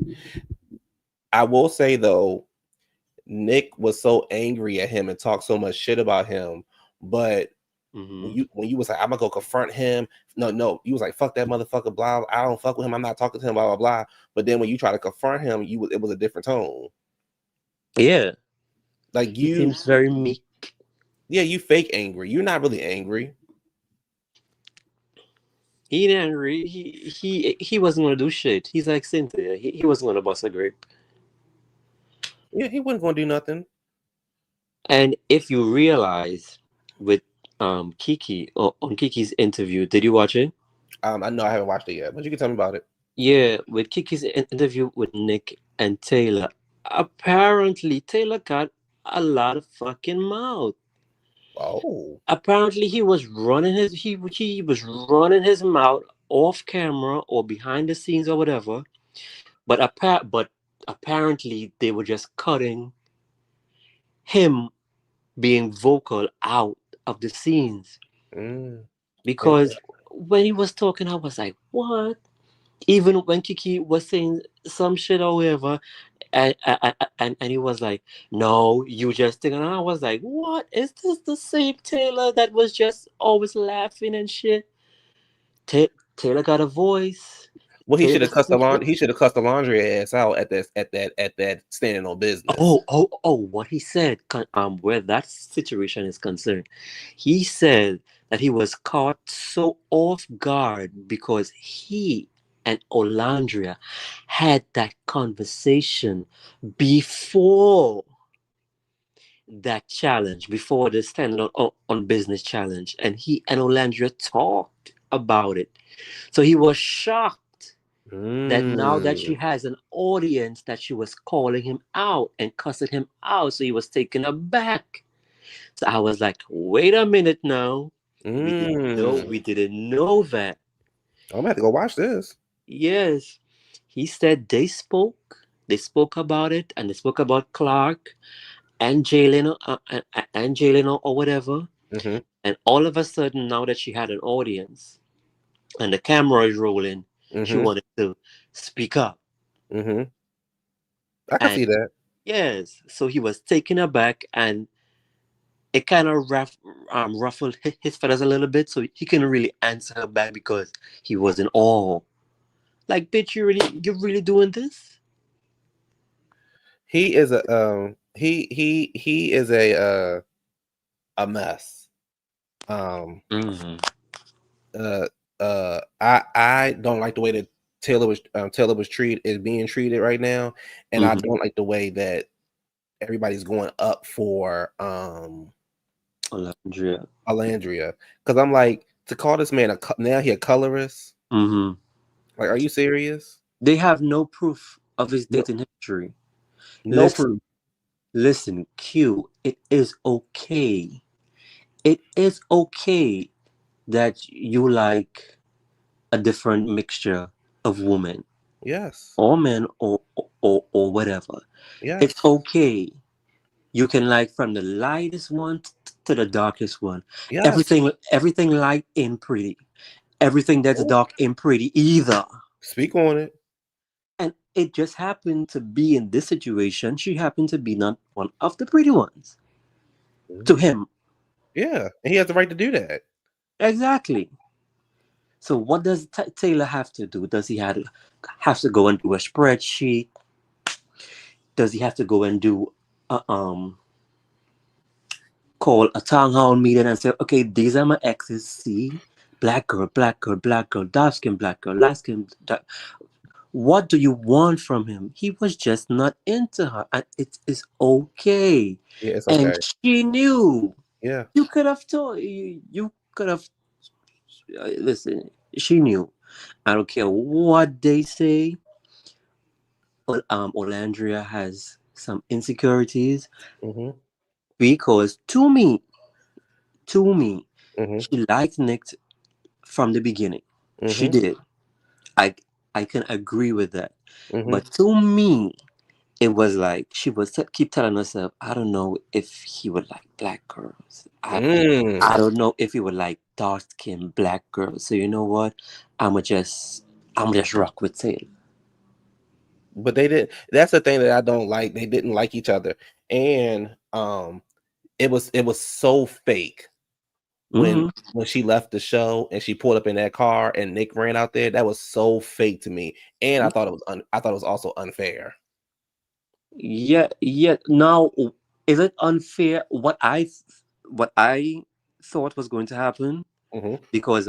I will say though, Nick was so angry at him and talked so much shit about him, but Mm-hmm. when you was like, I'm gonna go confront him. No, you was like, fuck that motherfucker, blah. I don't fuck with him. I'm not talking to him, blah blah blah. But then when you try to confront him, it was a different tone. Yeah, Like he seems very meek. yeah, you fake angry. You're not really angry. He didn't re- he wasn't gonna do shit. He's like Cynthia. He wasn't gonna bust a grape. Yeah, he wasn't gonna do nothing. And if you realize with Kiki on Kiki's interview, did you watch it? I know I haven't watched it yet, but you can tell me about it. Yeah, with Kiki's interview with Nick and Taylor. Apparently, Taylor got a lot of fucking mouth. Oh. Apparently, he was running he was running his mouth off camera or behind the scenes or whatever. But apparently, they were just cutting him being vocal out of the scenes Mm. because when he was talking, I was like, "What?" Even when Kiki was saying some shit or whatever, and he was like, "No, you just think," and I was like, "What is this? The same Taylor that was just always laughing and shit?" Taylor got a voice. Well, he Taylor should have cussed the doesn't care. laundry. He should have cussed the laundry ass out at that standing on business. Oh! What he said, where that situation is concerned, he said that he was caught so off guard because he and Olandria had that conversation before that challenge, before the standing on business challenge, and he and Olandria talked about it. So he was shocked that now that she Mm. has an audience that she was calling him out and cussing him out, so he was taken aback. So I was like, wait a minute now. Mm. We didn't know that. I'm gonna have to go watch this. Yes. He said they spoke about it, and they spoke about Clark and Jalen and Jalen or whatever. Mm-hmm. And all of a sudden, now that she had an audience and the camera is rolling, she Mm-hmm. wanted to speak up. Mm-hmm. I can And see that. yes, so he was taken aback, and it kind of ruffled his feathers a little bit, so he couldn't really answer her back because he was in awe. Like, bitch, you're really doing this? He is he is a mess. Um Mm-hmm. uh I don't like the way that Taylor was treated is being treated right now, and I Mm-hmm. don't like the way that everybody's going up for Alondria. Alandria, because I'm like, to call this man now he a colorist. Mm-hmm. Like, are you serious? They have no proof of his No, dating history. no Listen, proof. listen, Q. It is okay. It is okay that you like a different mixture of women Yes. or men or whatever. It's Yes. okay. You can like from the lightest one to the darkest one. Yes. Everything light and pretty. Everything that's Ooh, dark and pretty either. speak on it. And it just happened to be in this situation. She happened to be not one of the pretty ones to him. Yeah, and he has the right to do that. Exactly. So what does Taylor have to do? Does he have to go and do a spreadsheet? Does he have to go and do a, call a town hall meeting and say, okay, these are my exes. See, black girl, black girl, black girl, dark skin, black girl, light skin. What do you want from him? He was just not into her, and it is okay. Yeah, it's And okay. she knew. Yeah. You could have told you could have listen. She knew. I don't care what they say. Olandria has some insecurities Mhm. because to me, Mhm. she liked Nick from the beginning. She Mhm. did. I I can agree with that. Mhm. But to me, it was like she was keep telling herself, I don't know if he would like black girls. I Mm. don't know if he would like dark skinned black girls. So you know what? I'ma just rock with Taylor. But they didn't. That's the thing that I don't like. They didn't like each other, and it was so fake when Hmm. when she left the show and she pulled up in that car and Nick ran out there. That was so fake to me, and I thought it was also unfair. Yeah, yeah. Now, is it unfair what I thought was going to happen? Mhm. Because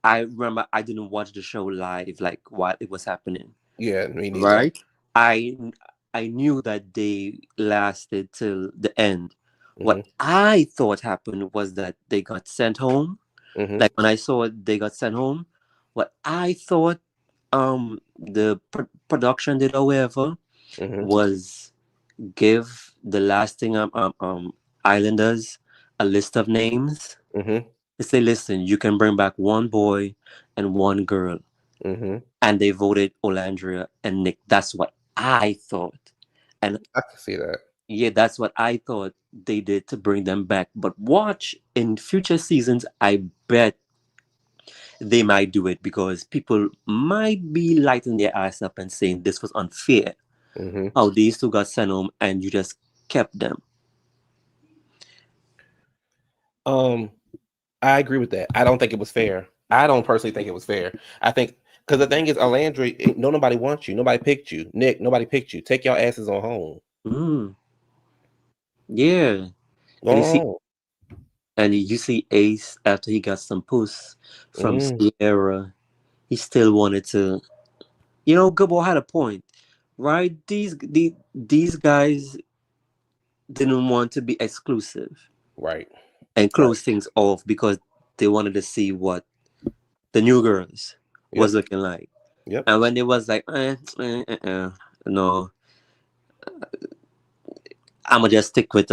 I remember I didn't watch the show live, like while it was happening. Yeah, me neither. Right? I I knew that they lasted till the end. What Mhm. I thought happened was that they got sent home. Mhm. Like when I saw it, they got sent home. What I thought the production did, however, Mhm. was give the lasting islanders a list of names. Mhm. They say, listen, you can bring back one boy and one girl, Mhm. and they voted Olandria and Nick. That's what I thought. And I can see that. yeah, that's what I thought they did to bring them back. But watch in future seasons, I bet they might do it because people might be lighting their eyes up and saying this was unfair. Mhm. How these two got sent home and you just kept them. Um, I agree with that. I don't think it was fair. I don't personally think it was fair. I think because the thing is, Alandri, nobody wants you. Nobody picked you. Nick, nobody picked you. Take your asses on home. Mm, yeah. Go And you on see home. and you see Ace after he got some puss from Mm, Sierra, he still wanted to. Gabo had a point, right? These guys didn't want to be exclusive right. and Right. close things off because they wanted to see what the new girls was Yep. looking like. Yep. And when it was like, no, I'ma just stick with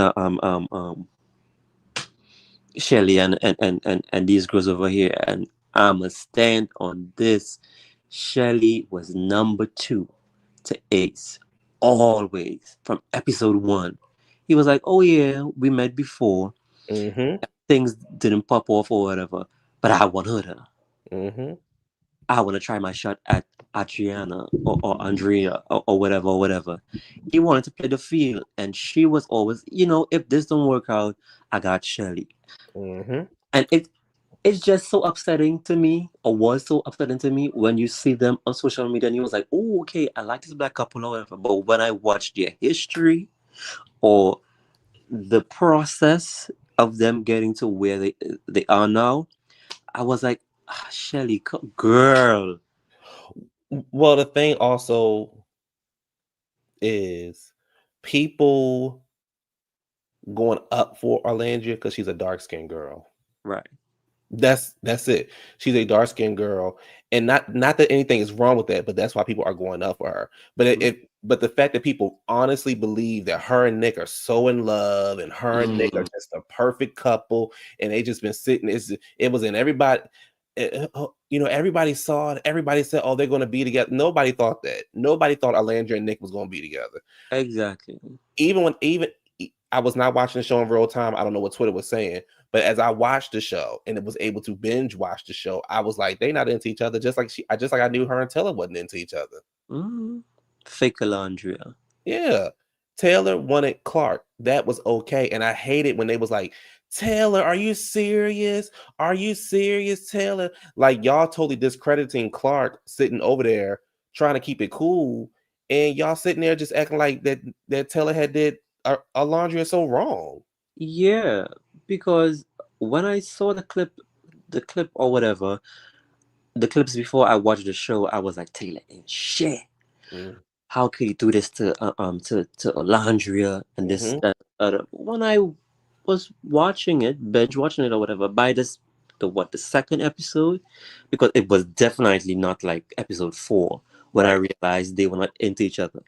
Shelly and these girls over here, and I'ma stand on this. Shelly was number two to Ace, always from episode one. He was like, "Oh yeah, we met before. Mm-hmm. Things didn't pop off or whatever, but I want her. Mm-hmm. I want to try my shot at Adriana or Andrea or whatever, or whatever." He wanted to play the field, and she was always, if this don't work out, I got Shelly. Mm-hmm. And it's just so upsetting to me, or was so upsetting to me when you see them on social media and you was like, oh, okay, I like this black couple or whatever. But when I watched their history or the process of them getting to where they are now, I was like, Shelly, girl. Well, the thing also is people going up for Orlandria because she's a dark skinned girl. Right. That's it. She's a dark skinned girl, and not that anything is wrong with that, but that's why people are going up for her. But but the fact that people honestly believe that her and Nick are so in love, and her and Nick are just a perfect couple, and they just been sitting. It was in everybody. Everybody saw it. Everybody said, "Oh, they're going to be together." Nobody thought that. Nobody thought Alandra and Nick was going to be together. Exactly. Even I was not watching the show in real time. I don't know what Twitter was saying, but as I watched the show and it was able to binge watch the show, I was like, they not into each other. Just like I knew her and Taylor wasn't into each other. Fake Alandria. Yeah. Taylor wanted Clark. That was okay. And I hated when they was like, Taylor, are you serious? Are you serious, Taylor? Like, y'all totally discrediting Clark sitting over there trying to keep it cool. And y'all sitting there just acting like that Taylor had did Alondra so wrong. Yeah, because when I saw the clip or whatever, the clips before I watched the show, I was like, Taylor ain't shit. How could he do this to Alandria and this other? When I was watching it, binge watching it or whatever, by the second episode, because it was definitely not like episode 4 when I realized they were not into each other.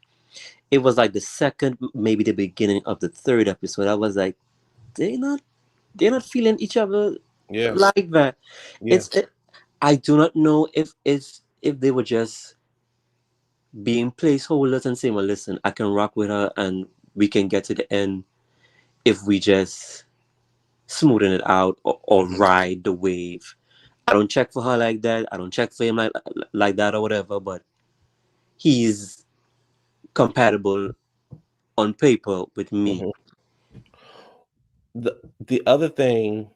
It was like the second, maybe the beginning of the third episode. I was like, they're not feeling each other like that. Yeah. I do not know if they were just being placeholders and saying, well, listen, I can rock with her and we can get to the end if we just smoothen it out or ride the wave. I don't check for her like that. I don't check for him like that or whatever, but he's compatible on paper with me. The other thing,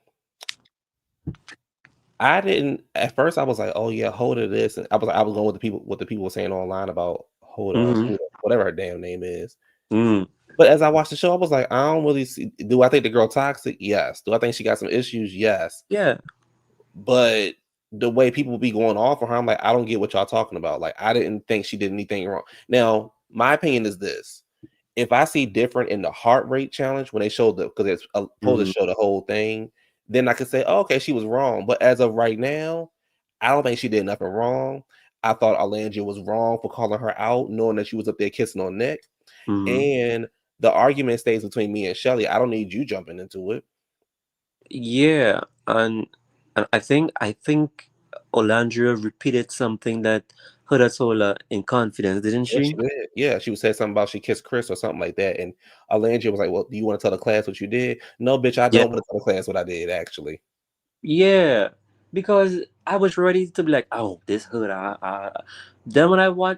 I didn't at first. I was like, "Oh yeah, Hoda this," and I was going with the people were saying online about Hoda, whatever her damn name is. But as I watched the show, I was like, I don't really see. Do I think the girl toxic? Yes. Do I think she got some issues? Yes. Yeah. But the way people be going off on her, I'm like, I don't get what y'all talking about. Like, I didn't think she did anything wrong. Now, my opinion is this: if I see different in the heart rate challenge when they showed because it's supposed to show the whole thing, then I could say, oh, okay, she was wrong. But as of right now, I don't think she did nothing wrong. I thought Alandria was wrong for calling her out, knowing that she was up there kissing on Nick. And the argument stays between me and Shelly. I don't need you jumping into it. Yeah, and I think Olandria repeated something that Huda told her in confidence, didn't Yeah, she? she did. Yeah, she was saying something about she kissed Chris or something like that. And Alandria was like, well, do you want to tell the class what you did? No, bitch, I don't want to tell the class what I did, actually. Yeah, because I was ready to be like, oh, this Huda. Then when I was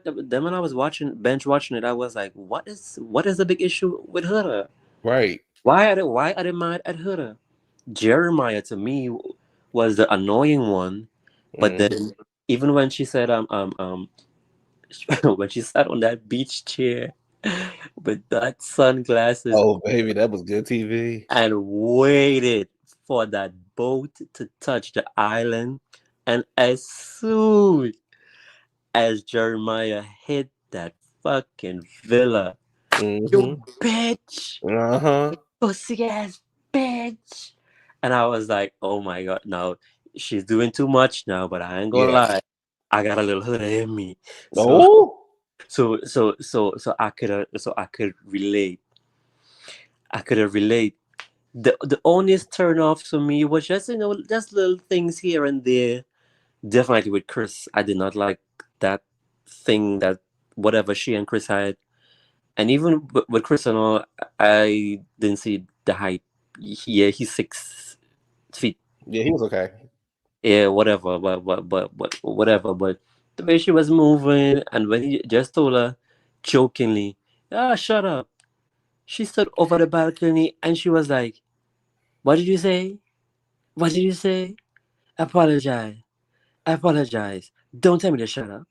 binge watching it, I was like, what is the big issue with Huda? Right. Why are they mad at Huda? Jeremiah to me was the annoying one, but then even when she said when she sat on that beach chair with that sunglasses Oh, baby, that was good TV. and waited for that boat to touch the island, and as soon as Jeremiah hit that fucking villa, you bitch, pussy ass bitch. And I was like, oh my god, now she's doing too much now, but I ain't gonna lie. I got a little hood in me. So I could relate. I could relate. The only turn off for me was just just little things here and there. Definitely with Chris, I did not like that thing that whatever she and Chris had. And even with Chris and all, I didn't see the height. Yeah, he's 6 feet. Yeah, he was okay. Yeah, whatever, but whatever. But the way she was moving, and when he just told her jokingly, "Ah, shut up," she stood over the balcony and she was like, "What did you say? What did you say? Apologize, apologize. Don't tell me to shut up."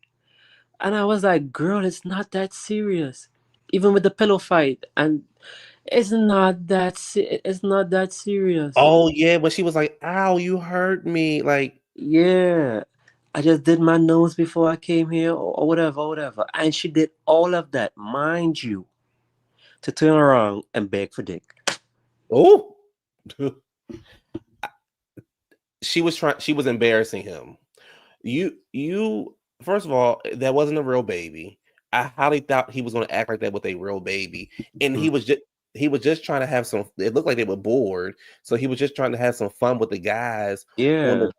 And I was like, "Girl, it's not that serious." Even with the pillow fight, and it's not that serious. Oh yeah, but she was like, "Ow, you hurt me!" Like, yeah, I just did my nose before I came here, or whatever. And she did all of that, mind you, to turn around and beg for dick. oh, she was embarrassing him. you first of all, that wasn't a real baby. I highly doubt he was going to act like that with a real baby, and Mm. he was just trying to have some. It looked like they were bored, so he was just trying to have some fun with the guys on Yeah, the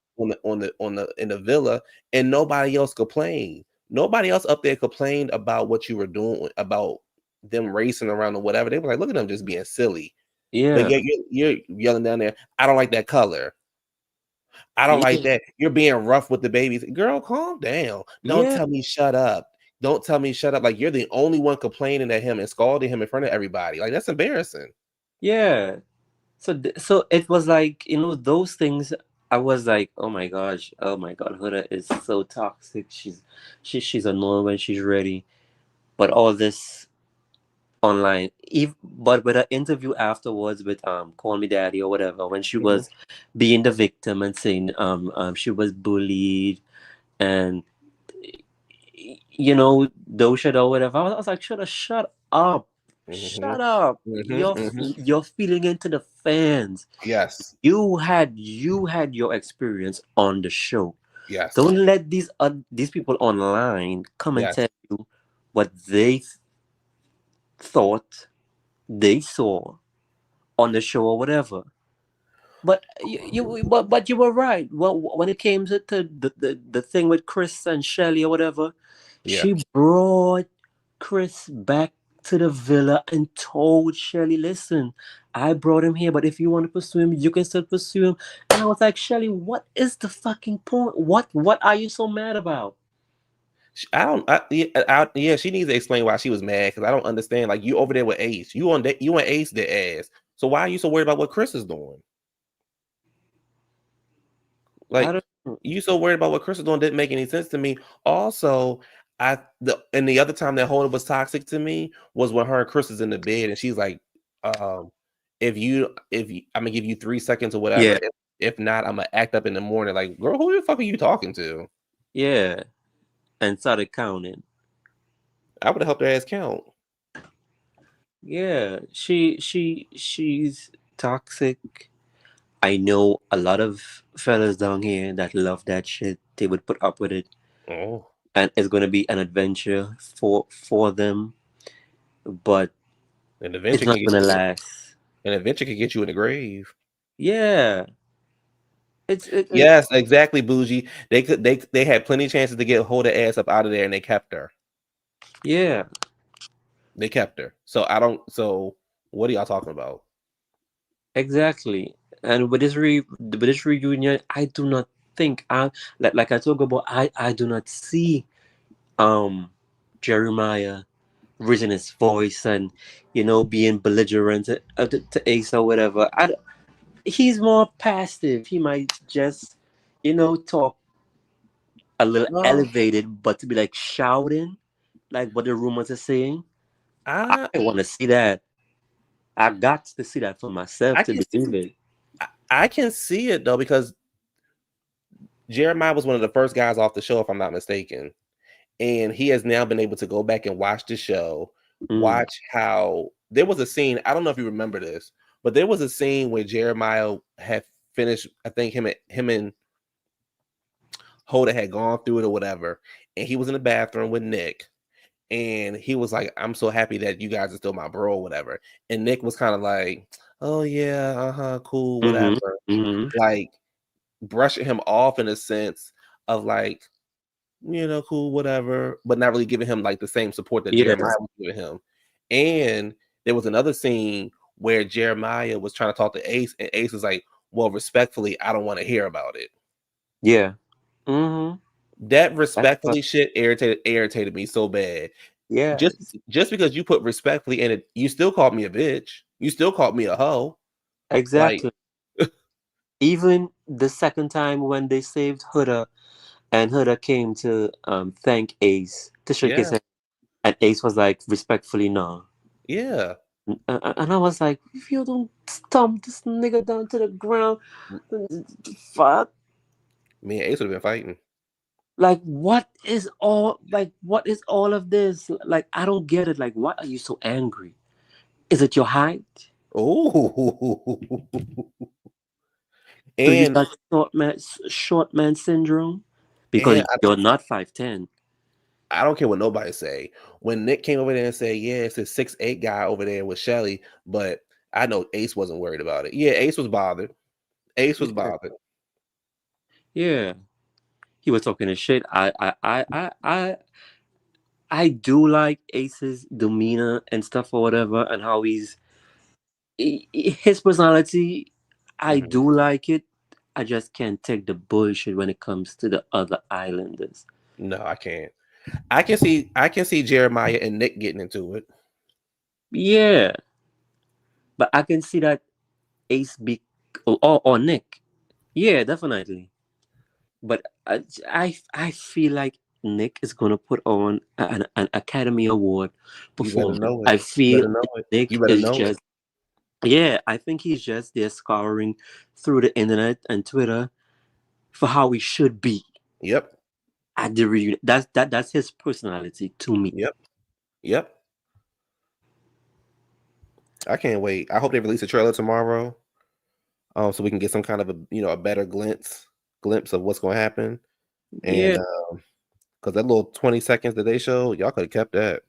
in the villa, and nobody else complained. Nobody else up there complained about what you were doing about them racing around or whatever. They were like, "Look at them just being silly." But yeah, yet you're yelling down there. I don't like that color. I don't like yeah, that. You're being rough with the babies. Girl, calm down. Don't yeah, tell me shut up. Don't tell me shut up. Like you're the only one complaining at him and scalding him in front of everybody. Like that's embarrassing. yeah. So it was like, those things. I was like, oh my god, Huda is so toxic. She's annoying when she's ready. But all this online, but with an interview afterwards with Call Me Daddy or whatever, when she Mhm, was being the victim and saying she was bullied and those shit or whatever. I was like, shut up, mhm, shut up. mhm, mhm. You're feeling into the fans. Yes, You had your experience on the show. yes, Don't let these people online come and yes. tell you what they thought they saw on the show or whatever. But you were right. Well, when it came to the thing with Chris and Shelly or whatever, Yeah. she brought Chris back to the villa and told Shelly, "Listen, I brought him here, but if you want to pursue him, you can still pursue him." And I was like, Shelly, what is the fucking point? What are you so mad about? I don't. Yeah, she needs to explain why she was mad because I don't understand. Like you over there with Ace, you and Ace their ass. So why are you so worried about what Chris is doing? I Like don't know. you so worried about what Chris is doing didn't make any sense to me. Also, the other time that Hoda was toxic to me was when her and Chris is in the bed and she's like, um, if you I'm gonna give you 3 seconds or whatever. Yeah, If not, I'm gonna act up in the morning. Like, girl, who the fuck are you talking to? yeah, and started counting. I would have helped her ass count. Yeah, she's toxic. I know a lot of fellas down here that love that shit. They would put up with it, Oh, and it's gonna be an adventure for them, but and it's eventually not can get gonna you, last. and eventually can get you in the grave. Yeah, it Yes, exactly, bougie. They had plenty of chances to get hold her ass up out of there, and they kept her. yeah, They kept her. So I don't. So what are y'all talking about? exactly. And with this reunion, I do not think like I talk about. I do not see um Jeremiah raising his voice and being belligerent to Ace or whatever. He's more passive. He might just talk a little Um, elevated, but to be like shouting like what the rumors are saying, I I want to see that. I got to see that for myself I to can believe it. I can see it though because Jeremiah was one of the first guys off the show, if I'm not mistaken, and he has now been able to go back and watch the show, Mm. watch how there was a scene. I don't know if you remember this, but there was a scene where Jeremiah had finished. I think him and Hoda had gone through it or whatever, and he was in the bathroom with Nick, and he was like, "I'm so happy that you guys are still my bro, or whatever." And Nick was kind of like, "Oh yeah, cool, Mm-hmm. whatever," Mm-hmm. like brushing him off in a sense of like, cool, whatever, but not really giving him like the same support that Yeah. Jeremiah was giving him. And there was another scene where Jeremiah was trying to talk to Ace, and Ace was like, "Well, respectfully, I don't want to hear about it." Yeah. Mm-hmm. That That's respectfully shit irritated me so bad. Just yes. just because you put respectfully in it, you still called me a bitch. You still called me a hoe. Like, Exactly. Even the second time when they saved Huda and Huda came to thank Ace to shake his yeah, hand, and Ace was like, respectfully, no. yeah. And I was like, if you don't stomp this nigga down to the ground, fuck. Me and Ace would have been fighting. Like, what is all of this? Like, I don't get it. Like, why are you so angry? Is it your height? Oh, Do you and got short man syndrome? because And you're not 5'10". I don't care what nobody say. When Nick came over there and said, "Yeah, it's this 6'8" guy over there with Shelly," but I know Ace wasn't worried about it. Yeah, Ace was bothered. Ace was Yeah, bothered. yeah. He was talking his shit. I do like Ace's demeanor and stuff or whatever, and how his personality. I Mhm. do like it. I just can't take the bullshit when it comes to the other islanders. No, I can't. I can see Jeremiah and Nick getting into it. Yeah, but I can see that Ace be or Nick. Yeah, definitely. But I feel like Nick is gonna put on an Academy Award You better performance. know it. I You feel better know it. Nick You better is know it. just, yeah. I think he's just there scouring through the internet and Twitter for how he should be Yep. at the reunion. That's his personality to me. Yep. Yep. I can't wait. I hope they release a trailer tomorrow. So we can get some kind of a better glimpse of what's going to happen. Yeah, And because that little 20 seconds that they showed, y'all could have kept that.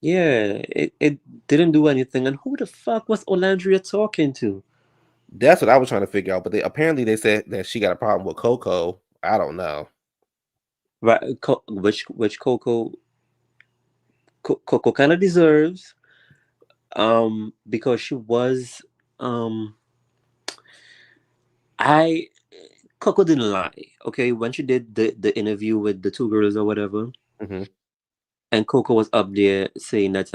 yeah. It didn't do anything. And who the fuck was Olandria talking to? That's what I was trying to figure out. But they said that she got a problem with Coco. I don't know. Right? Which Coco kind of deserves. Because she was, um I Coco didn't lie. Okay, when she did the interview with the two girls or whatever, Hmm. and Coco was up there saying that,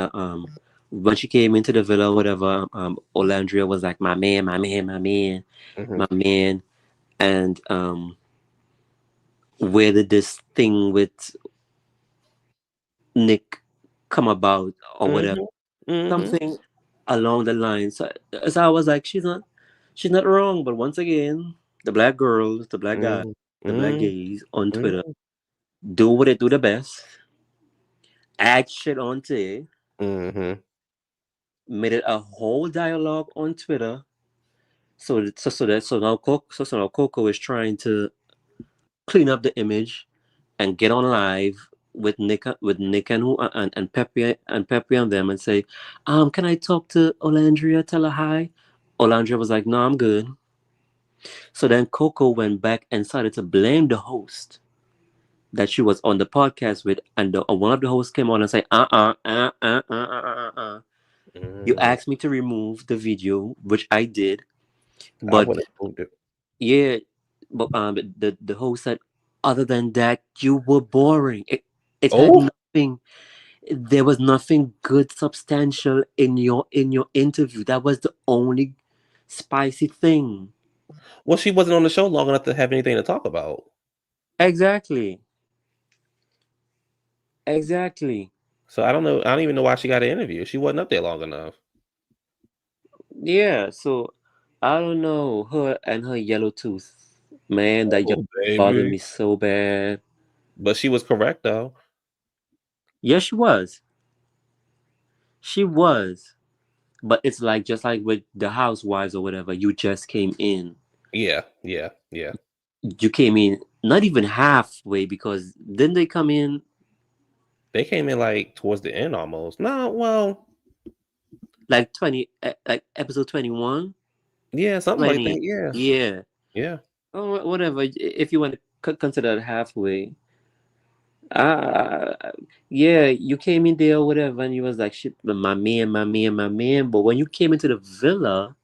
when she came into the villa or whatever, Olandria was like, my man, my man, my man, Hmm. my man. And where did this thing with Nick come about or whatever? Hmm. Hmm. Something along the line. So I was like, she's not wrong. But once again, the black girls, the black guys, Hmm. the black Hmm. gays on Twitter do what they do the best, add shit onto it, Hmm. made it a whole dialogue on Twitter. So now Coco is trying to clean up the image and get on live with Nick and Pepe and them and say, can I talk to Olandria? Tell her hi. Olandria was like, no, I'm good. So then Coco went back and started to blame the host that she was on the podcast with, and one of the hosts came on and said, you Hmm. asked me to remove the video, which I did, I but wouldn't have moved it. yeah, but the host said, other than that, you were boring. It had Oh, nothing. There was nothing good, substantial in your interview. That was the only spicy thing. well, she wasn't on the show long enough to have anything to talk about. Exactly. Exactly. So I don't know. I don't even know why she got an interview. She wasn't up there long enough. Yeah. So I don't know, her and her yellow tooth. Man, that yellow Oh, tooth bothered baby. me so bad. But she was correct though. Yes, she was. She was. But it's like, just like with the Housewives or whatever, you just came in. Yeah, yeah, yeah. You came in not even halfway, because didn't they come in They came in like towards the end almost. No, well, like 20, like episode 21, yeah, something like 20? that. Yeah, Yeah. yeah. Oh, whatever. If you want to consider it halfway. Uh, yeah, you came in there or whatever, and you was like, shit, my man, my man, my man. But when you came into the villa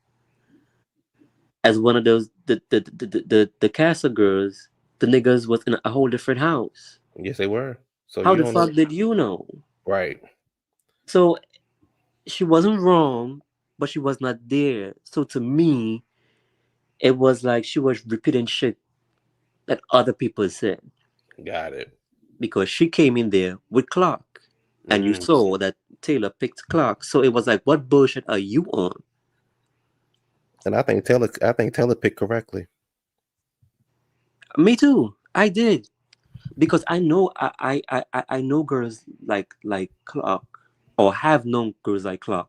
as one of those the Castle girls, the niggas was in a whole different house. Yes, they were. So How you the don't know, fuck did you know? right? So she wasn't wrong, but she was not there. So to me, it was like she was repeating shit that other people said, Got it. because she came in there with Clark, and you Mm. saw that Taylor picked Clark. So it was like, what bullshit are you on? And I think Taylor picked correctly. Me too. I did, because I know girls like Clark, or have known girls like Clark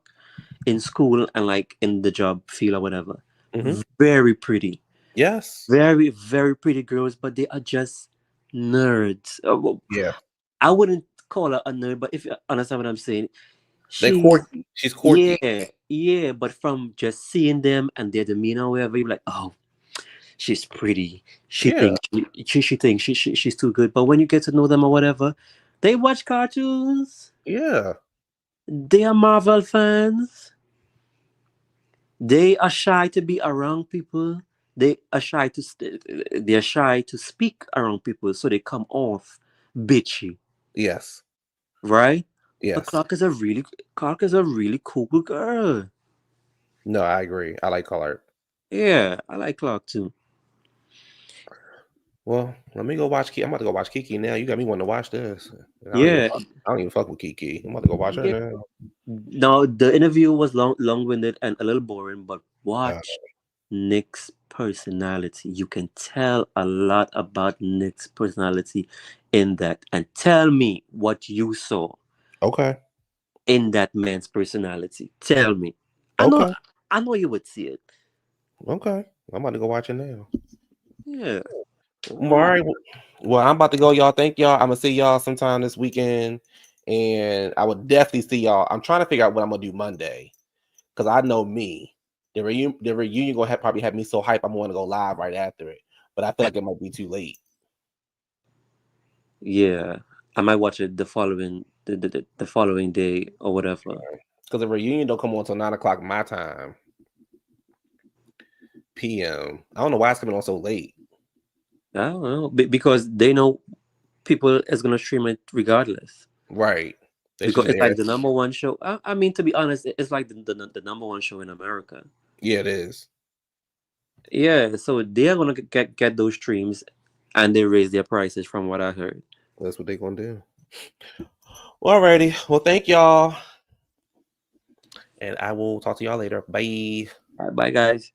in school and like in the job field or whatever. Hmm. Very pretty, Yes. very very pretty girls, but they are just nerds. Yeah, I wouldn't call her a nerd, but if you understand what I'm saying, they she's quirky. She's quirky. yeah. But from just seeing them and their demeanor, or whatever, you're like, oh, she's pretty. She Yeah, thinks she thinks she's too good. But when you get to know them or whatever, they watch cartoons. yeah, They are Marvel fans. They are shy to be around people. They're shy to speak around people, so they come off bitchy, yes, right? But yes. Clark is a really cool girl. No, I agree. I like color. Yeah, I like Clark too. Well, let me go watch Kiki. I'm about to go watch Kiki now. You got me wanting to watch this. Yeah, I don't even fuck with Kiki. I'm about to go watch her yeah. now. Now the interview was long-winded and a little boring, but Uh, watch Nick's personality. You can tell a lot about Nick's personality in that, and tell me what you saw okay, in that man's personality. Tell me. I know, okay, I know you would see it. okay. I'm about to go watch it now. Yeah. All right. Well, I'm about to go, y'all. Thank y'all. I'm gonna see y'all sometime this weekend, and I would definitely see y'all. I'm trying to figure out what I'm gonna do Monday because I know me. The reunion gonna probably have me so hype. I'm gonna go live right after it, but I feel like it might be too late. Yeah. I might watch it the following day or whatever. Because the reunion don't come on until 9 o'clock my time, p.m. I don't know why it's coming on so late. I don't know because they know people is gonna stream it regardless. Right. It's Because just it's there. like the number one show. I mean, to be honest, it's like the number one show in America. Yeah, it is. Yeah, so they are gonna get those streams, and they raise their prices from what I heard. That's what they're gonna do. Alrighty. Well, thank y'all. And I will talk to y'all later. Bye. All right, bye guys.